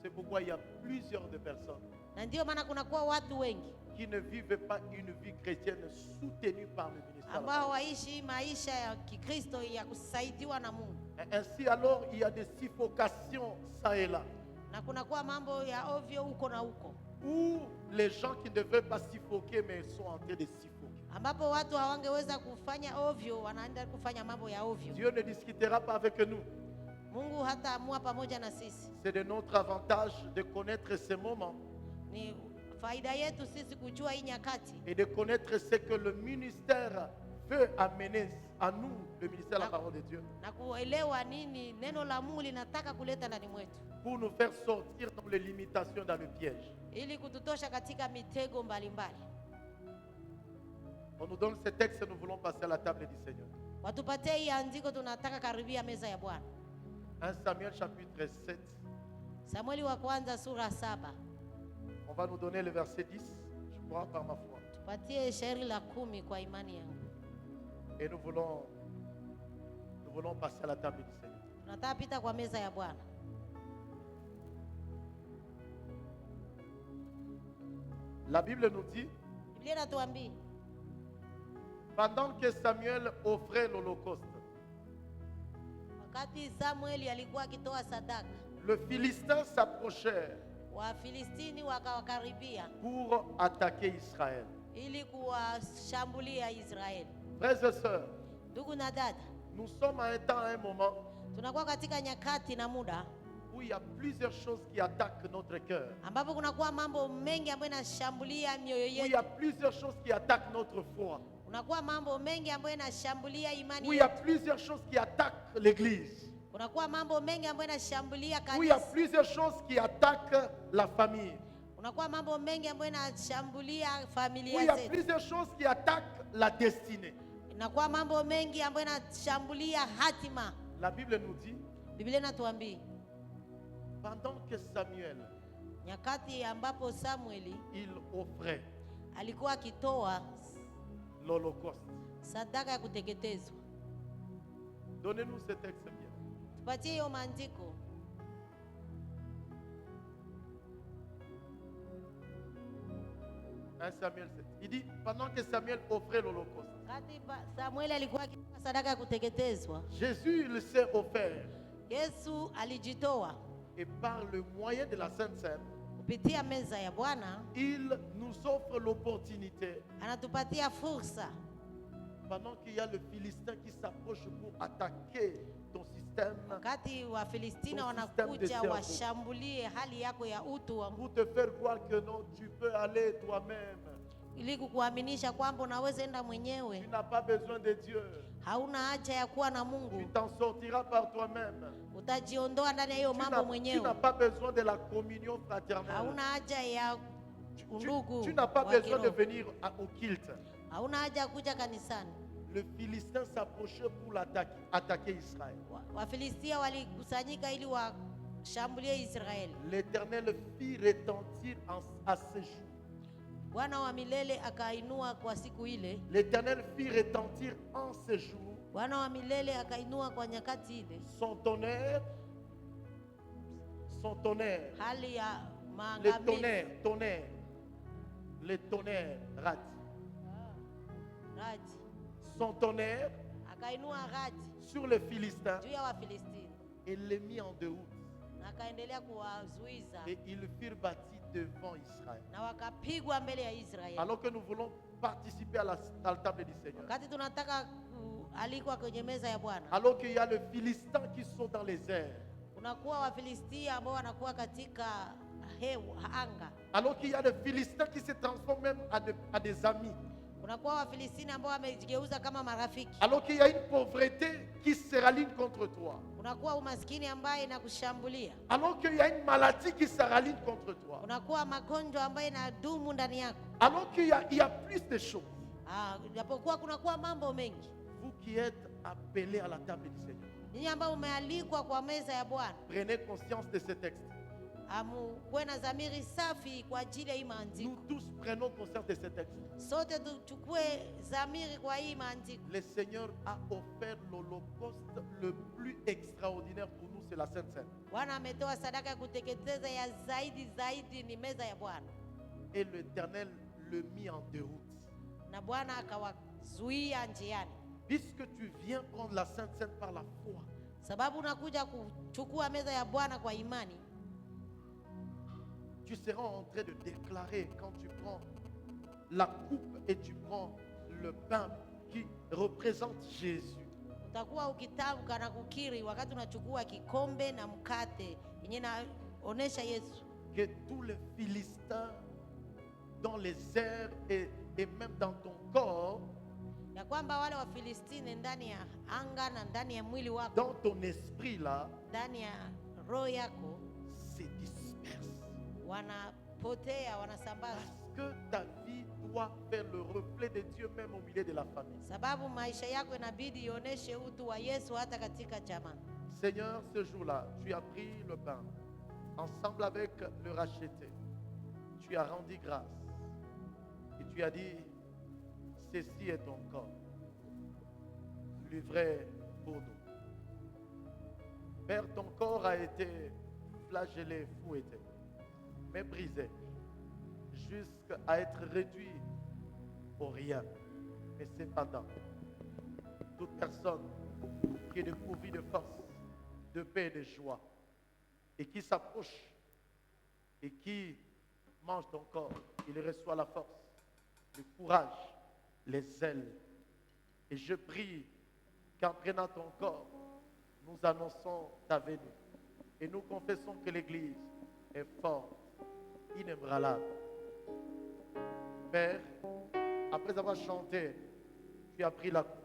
C'est pourquoi il y a plusieurs de personnes na ndio maana kunakuwa watu wengi qui ne vivent pas une vie chrétienne soutenue par le ministère. de la ambao parole. waishi maisha ya Kikristo ya kusaidiwa na Mungu, Et ainsi alors, il y a des suffocations ça et là, na kunakuwa mambo ya ovyo huko na huko, où les gens qui ne devaient pas suffoquer, mais sont en train de suffoquer. ambapo watu hawangeweza kufanya ovyo, wanaenda kufanya mambo ya ovyo. Dieu ne discutera pas avec nous. Mungu hataamua pamoja na sisi. C'est de notre avantage de connaître ces moments Ni faida yetu sisi kujua hii nyakati et de connaître ce que le ministère veut amener à nous, le ministère de la parole de Dieu, na kuelewa nini neno la Mungu linataka kuleta ndani mwetu, pour nous faire sortir dans les limitations, dans le piège. ili kututosha katika mitego mbalimbali. On nous donne ces textes et nous voulons passer à la table du Seigneur. Watupatie hii andiko, tunataka karibia meza ya Bwana. 1 Samuel chapitre 7, Samueli wa kwanza sura 7. on va nous donner le verset 10, je crois, par ma foi. Tupatie shairi la 10 kwa imani yangu. Et nous voulons passer à la table du Seigneur. Tunataka pita kwa meza ya Bwana. La Bible nous dit, Biblia inatuambia pendant que Samuel offrait l'holocauste, wakati Samueli alikuwa akitoa sadaka, le Philistin s'approchait Wafilistini wakawakaribia pour attaquer Israël. ili kuwashambulia Israeli. Frères et sœurs, Ndugu na dada, nous sommes à un temps, à un moment tunakuwa katika nyakati na muda où il y a plusieurs choses qui attaquent notre cœur. ambapo kunakuwa mambo mengi ambayo yanashambulia mioyo Où il y yetu. a plusieurs choses qui attaquent notre foi. Kunakuwa mambo mengi ambayo yanashambulia imani Où il y a yetu. plusieurs choses qui attaquent l'Église. Kunakuwa mambo mengi ambayo yanashambulia Où il y a kanisa. plusieurs choses qui attaquent la famille. Kunakuwa mambo mengi ambayo yanashambulia Où familia il y a zetu. plusieurs choses qui attaquent la destinée. Inakuwa mambo mengi ambayo yanashambulia hatima. La Bible nous dit, Biblia inatuambia pendant que Samuel, nyakati ambapo Samueli il offrait alikuwa akitoa l'holocauste. sadaka ya kuteketezwa. Donnez-nous ce texte bien. Tupatie hiyo maandiko. Un Samuel 7. Il dit, pendant que Samuel offrait l'holocauste, Wakati Samueli alikuwa akitoa sadaka ya kuteketezwa, Jésus il s'est offert. Yesu alijitoa Et par le moyen de la Sainte Seine, kupitia meza ya Bwana. il nous offre l'opportunité, Anatupatia fursa pendant qu'il y a le Philistin qui s'approche pour attaquer ton système, wakati wa Filistina Ton système de wanakuja cerveau. washambulie hali yako ya utu pour te faire croire que non, tu peux aller toi-même. ili kukuaminisha kwamba unaweza enda Tu mwenyewe, n'as pas besoin de Dieu. hauna haja ya kuwa na Tu Mungu, t'en sortiras par toi-même. utajiondoa ndani ya hiyo Tu mambo n'as mwenyewe, pas besoin de la communion fraternelle. hauna haja ya undugu Tu n'as pas wa besoin de kiroho, venir au culte. hauna haja ya kuja kanisani. Le Philistin s'approchait pour attaquer Israël. Wafilistia walikusanyika ili washambulie Israeli. L'Éternel fit retentir à ce jour. Bwana wa milele akainua kwa siku ile, L'Éternel fit retentir en ce jour Bwana wa milele akainua kwa nyakati ile son tonnerre, hali ya le maangamizi. le tonnerre, rate. Radi Son tonnerre akainua radi sur les Philistins juu ya Wafilistini et les mit en déroute. na akaendelea kuwazuiza Et ils furent bâtis devant Israël. na wakapigwa mbele ya Israeli. Alors que nous voulons participer à la table du Seigneur. Wakati tunataka kualikwa kwenye meza ya Bwana, Alors qu'il y a les Philistins qui sont dans les airs. kunakuwa Wafilistia ambao wanakuwa katika anga, Alors qu'il y a les Philistins qui se transforment même à des amis. Kunakuwa Wafilistini ambao wamejigeuza kama marafiki. Alors qu'il y a une pauvreté qui se raligne contre toi. Kunakuwa umaskini ambaye inakushambulia. Alors qu'il y a une maladie qui se raligne contre toi. Kunakuwa magonjwa ambayo inadumu ndani yako. Alors qu'il y a plus de choses. Japokuwa kunakuwa mambo mengi. Vous qui êtes appelés à la table du Seigneur. Ninyi ambao umealikwa kwa meza ya Bwana. Prenez conscience de ce texte. Kuwe na dhamiri safi kwa ajili ya hii maandiko. Nous tous prenons conscience de ce texte. Sote tuchukue dhamiri kwa hii maandiko. Le Seigneur a offert l'holocauste le plus extraordinaire pour nous, c'est la Sainte Seine. Bwana ametoa sadaka ya kuteketeza ya zaidi ni meza ya Bwana. Et l'Éternel le mit en déroute. Na Bwana akawazuia njiani. Puisque tu viens prendre la Sainte Seine par la foi. Sababu unakuja kuchukua meza ya Bwana kwa imani. Tu seras en train de déclarer quand tu prends la coupe et tu prends le pain qui représente Jésus. Utakuwa ukitamka na kukiri wakati unachukua kikombe na mkate yenye inaonesha Yesu. Que tous les Philistins dans les airs et même dans ton corps, ya kwamba wale wa Filistini ndani ya anga na ndani ya mwili wako, dans ton esprit là, ndani ya roho yako, se disperse. Wanapotea, wanasambaza. Parce que ta vie doit faire le reflet de Dieu même au milieu de la famille. Sababu maisha yako inabidi ioneshe utu wa Yesu hata katika jamaa. Seigneur, ce jour-là, tu as pris le pain ensemble avec le racheté. Tu as rendu grâce et tu as dit, ceci est ton corps, livré pour nous. Père, ton corps a été flagellé, fouetté, méprisé, jusqu'à être réduit au rien. Mais cependant, toute personne qui est dépourvue de force, de paix et de joie, et qui s'approche et qui mange ton corps, il reçoit la force, le courage, les ailes. Et je prie qu'en prenant ton corps, nous annonçons ta venue. Et nous confessons que l'Église est forte, inébranlable. Père, après avoir chanté, tu as pris la coupe.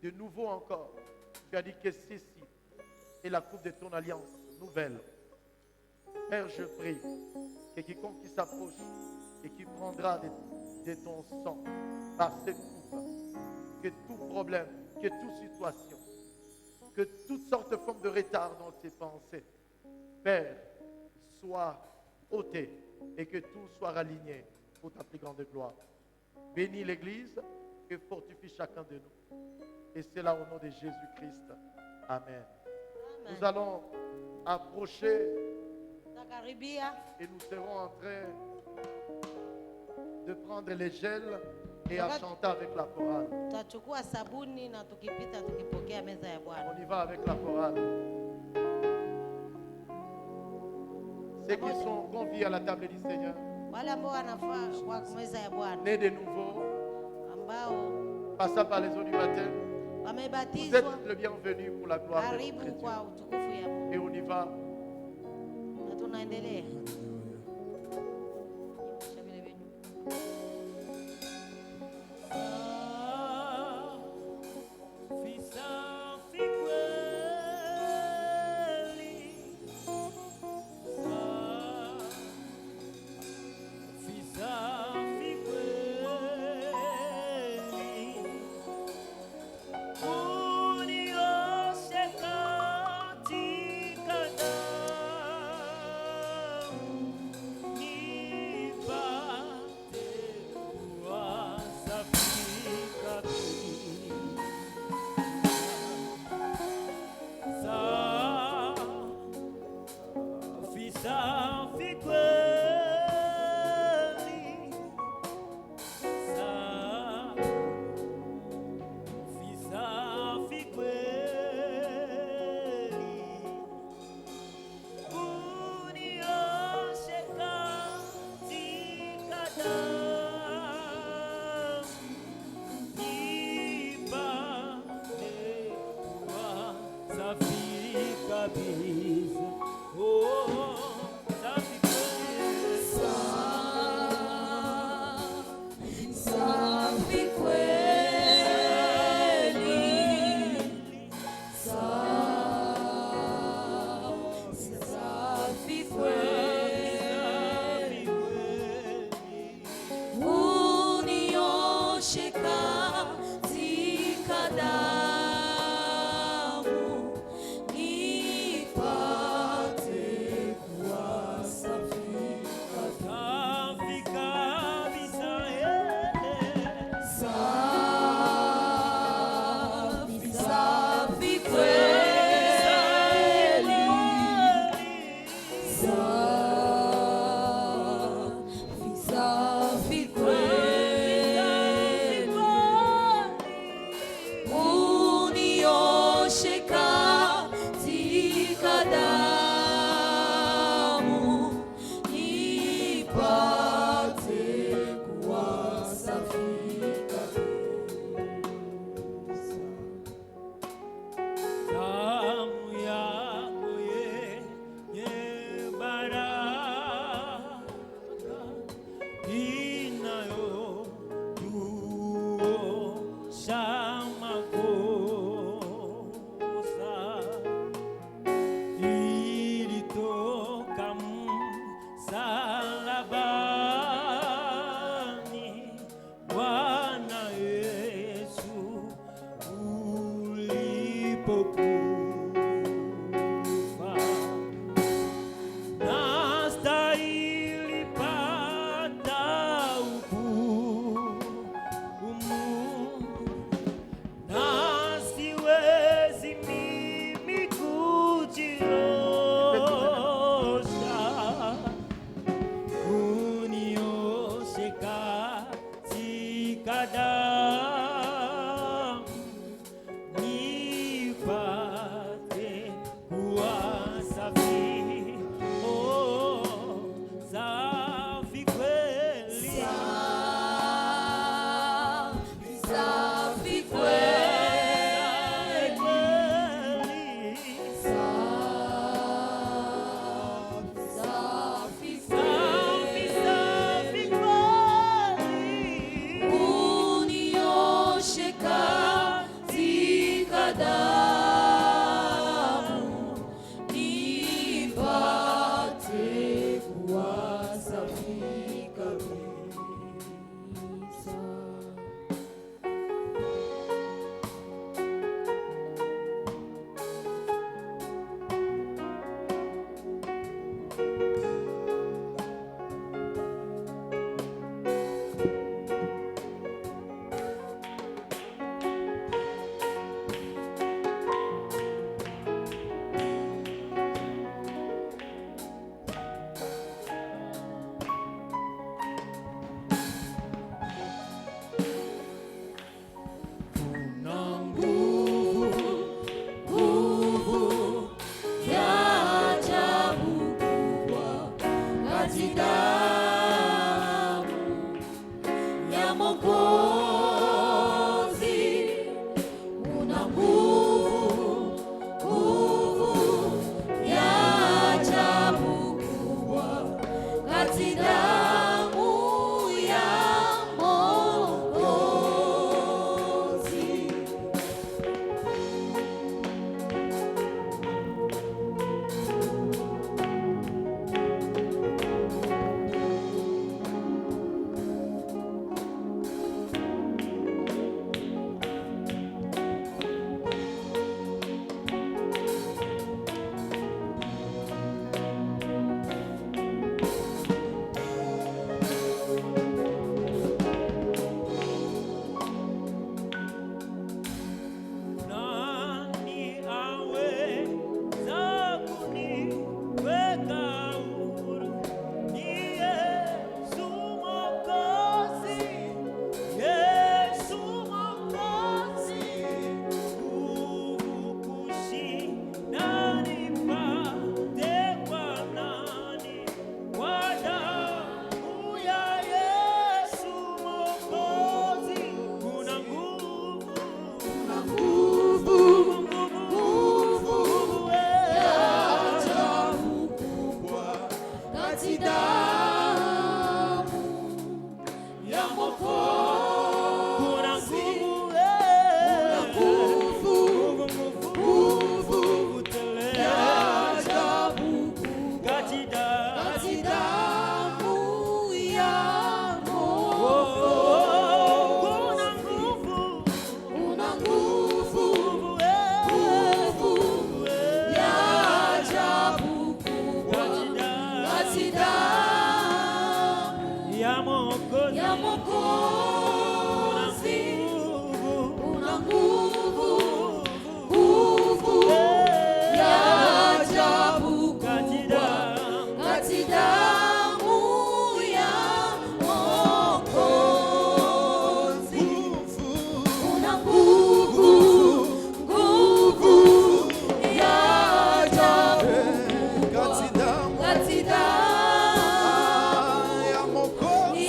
De nouveau encore, tu as dit que ceci est la coupe de ton alliance nouvelle. Père, je prie que quiconque qui s'approche et qui prendra de ton sang par cette coupe, que tout problème, que toute situation, que toutes sortes de formes de retard dans ses pensées, Père, soit ôté et que tout soit raligné pour ta plus grande gloire. Bénis l'Église et fortifie chacun de nous. Et c'est là au nom de Jésus-Christ. Amen. Nous allons approcher et nous serons en train de prendre les gels et à chanter avec la chorale. On y va avec la chorale. Ceux qui sont conviés à la table du Seigneur, nés de nouveau, passant par les eaux du baptême, vous êtes le bienvenu pour la gloire de notre Dieu. Et on y va. kati damu ya Mwokozi. Nani aweza kuniweka huru? Ni Yesu Mwokozi, Yesu Mwokozi. Nguvu kushinda nipate kwa nani? Kwa damu ya Yesu Mwokozi kuna nguvu. Kati damu ya Mwokozi, nguvu ya ajabu kati damu ya Mwokozi. Una nguvu ya ajabu kati damu Ya Mwokozi, ya Mwokozi. Una nguvu ya ajabu kati damu kati damu ya Mwokozi. Una nguvu ya ajabu kati damu ya Mwokozi.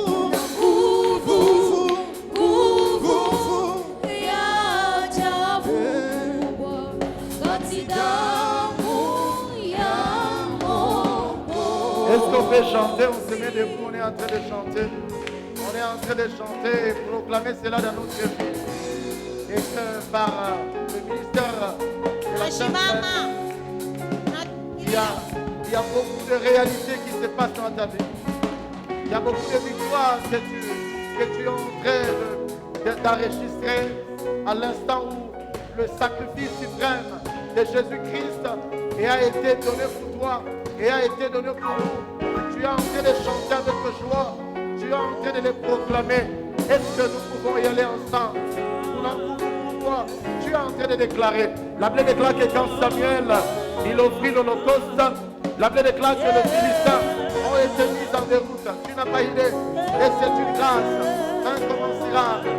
Una nguvu ya ajabu kati damu ya Mwokozi. Est-ce qu'on peut chanter? On se met debout, on est en train de chanter. On est en train de chanter et proclamer cela dans notre vie. Et que par le ministère de la Sainte Simama. il y a beaucoup de réalités qui se passent dans ta vie. Il y a beaucoup de victoires que tu es en train d'enregistrer à l'instant où le sacrifice suprême de Jésus-Christ a été donné pour toi et a été donné pour nous. Tu es en train de chanter avec joie. Tu es en train de les proclamer. Est-ce que nous pouvons y aller ensemble? Nous l'avons pour toi. Tu es en train de déclarer. La Bible déclare que quand Samuel il offrit l'Holocauste, la Bible déclare que les Philistins ont été mis en déroute. Tu n'as pas idée. Et c'est une grâce incommensurable.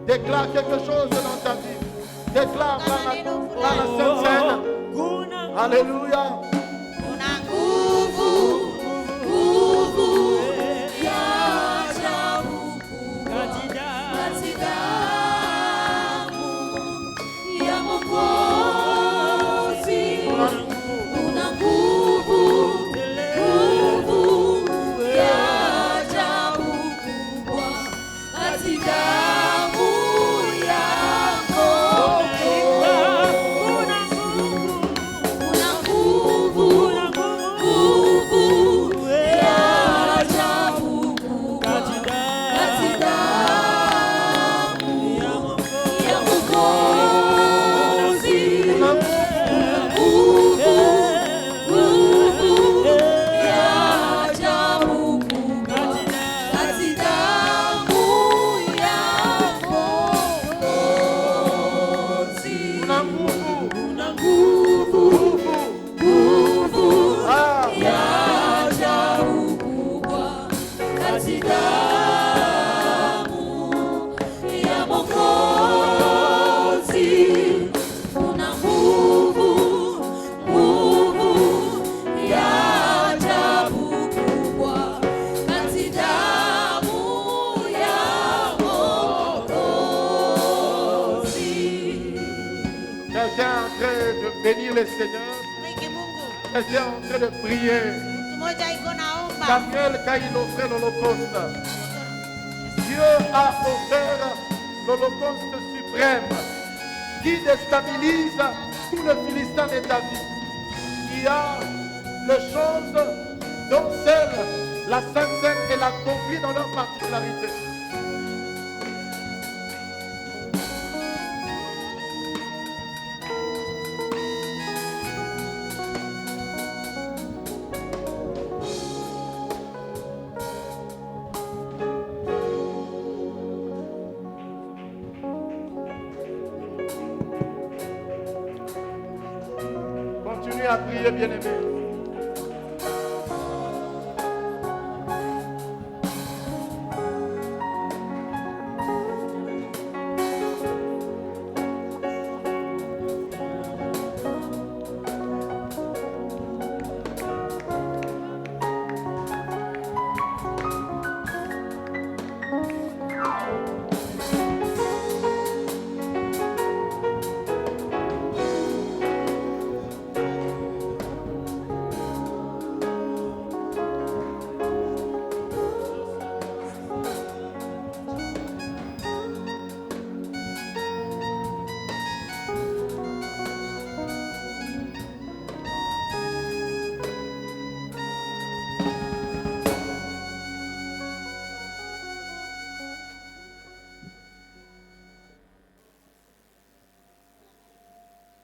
Déclare quelque chose dans ta vie. Déclare dans la Sainte Seine. Alléluia. Una nguvu ya ajabu kati kati damu ya Mwokozi. Una nguvu ya ajabu kubwa kati damu ya Mwokozi. Una nguvu ya ajabu kubwa kati damu ya Mwokozi. Una nguvu ya ajabu kubwa kati damu ya Mwokozi. Una nguvu. Una nguvu ya ajabu kubwa kati damu ya Mwokozi. Una nguvu ya ajabu kubwa kati damu ya Mwokozi. Quelqu'un est en train de bénir le Seigneur. Mungu était en train de prier. Mtu mmoja iko naomba. Samuel, quand il offrait l'holocauste, Dieu a offert l'holocauste suprême qui déstabilise tout le Philistin de David. Il y a les choses dont seule la Sainte Seine et l'accomplit dans leur particularité. Continuez à prier, bien-aimés.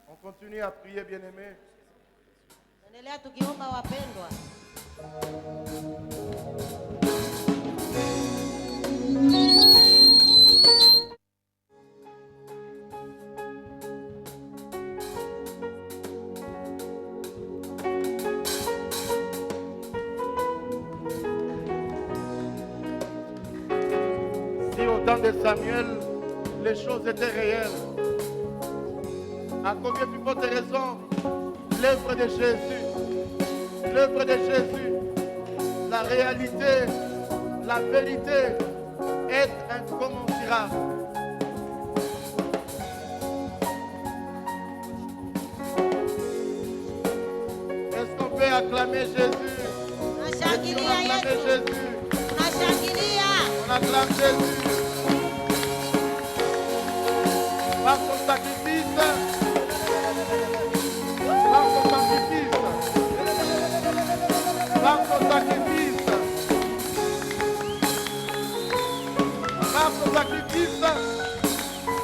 On continue à prier, bien-aimés. Endelea tukiomba wapendwa. Si au temps de Samuel, les choses étaient réelles, à combien plus forte raison, l'œuvre de Jésus, la réalité, la vérité est incommensurable. Est-ce qu'on peut acclamer Jésus? On Tunashangilia acclame Yesu. Jésus. Tunashangilia. On acclame Jésus. Par son sacrifice, par son sacrifice, par son sacrifice, par son sacrifice,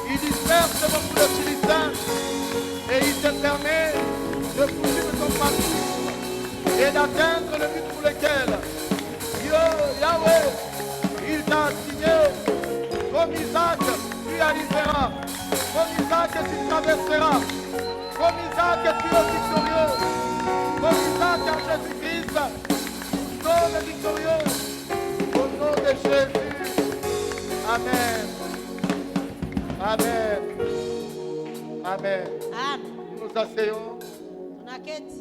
il disperse beaucoup de Philistins et il te permet de poursuivre ton parcours et d'atteindre le but pour lequel Yahweh, il t'a assigné comme Isaac, tu arriveras. Comme Isaac, tu traverseras. Comme Isaac, tu es victorieux. Comme Isaac en Jésus-Christ, nous sommes victorieux. Au nom de Jésus. Amen. Amen. Amen. Amen. Nous nous asseyons. Tunaketi.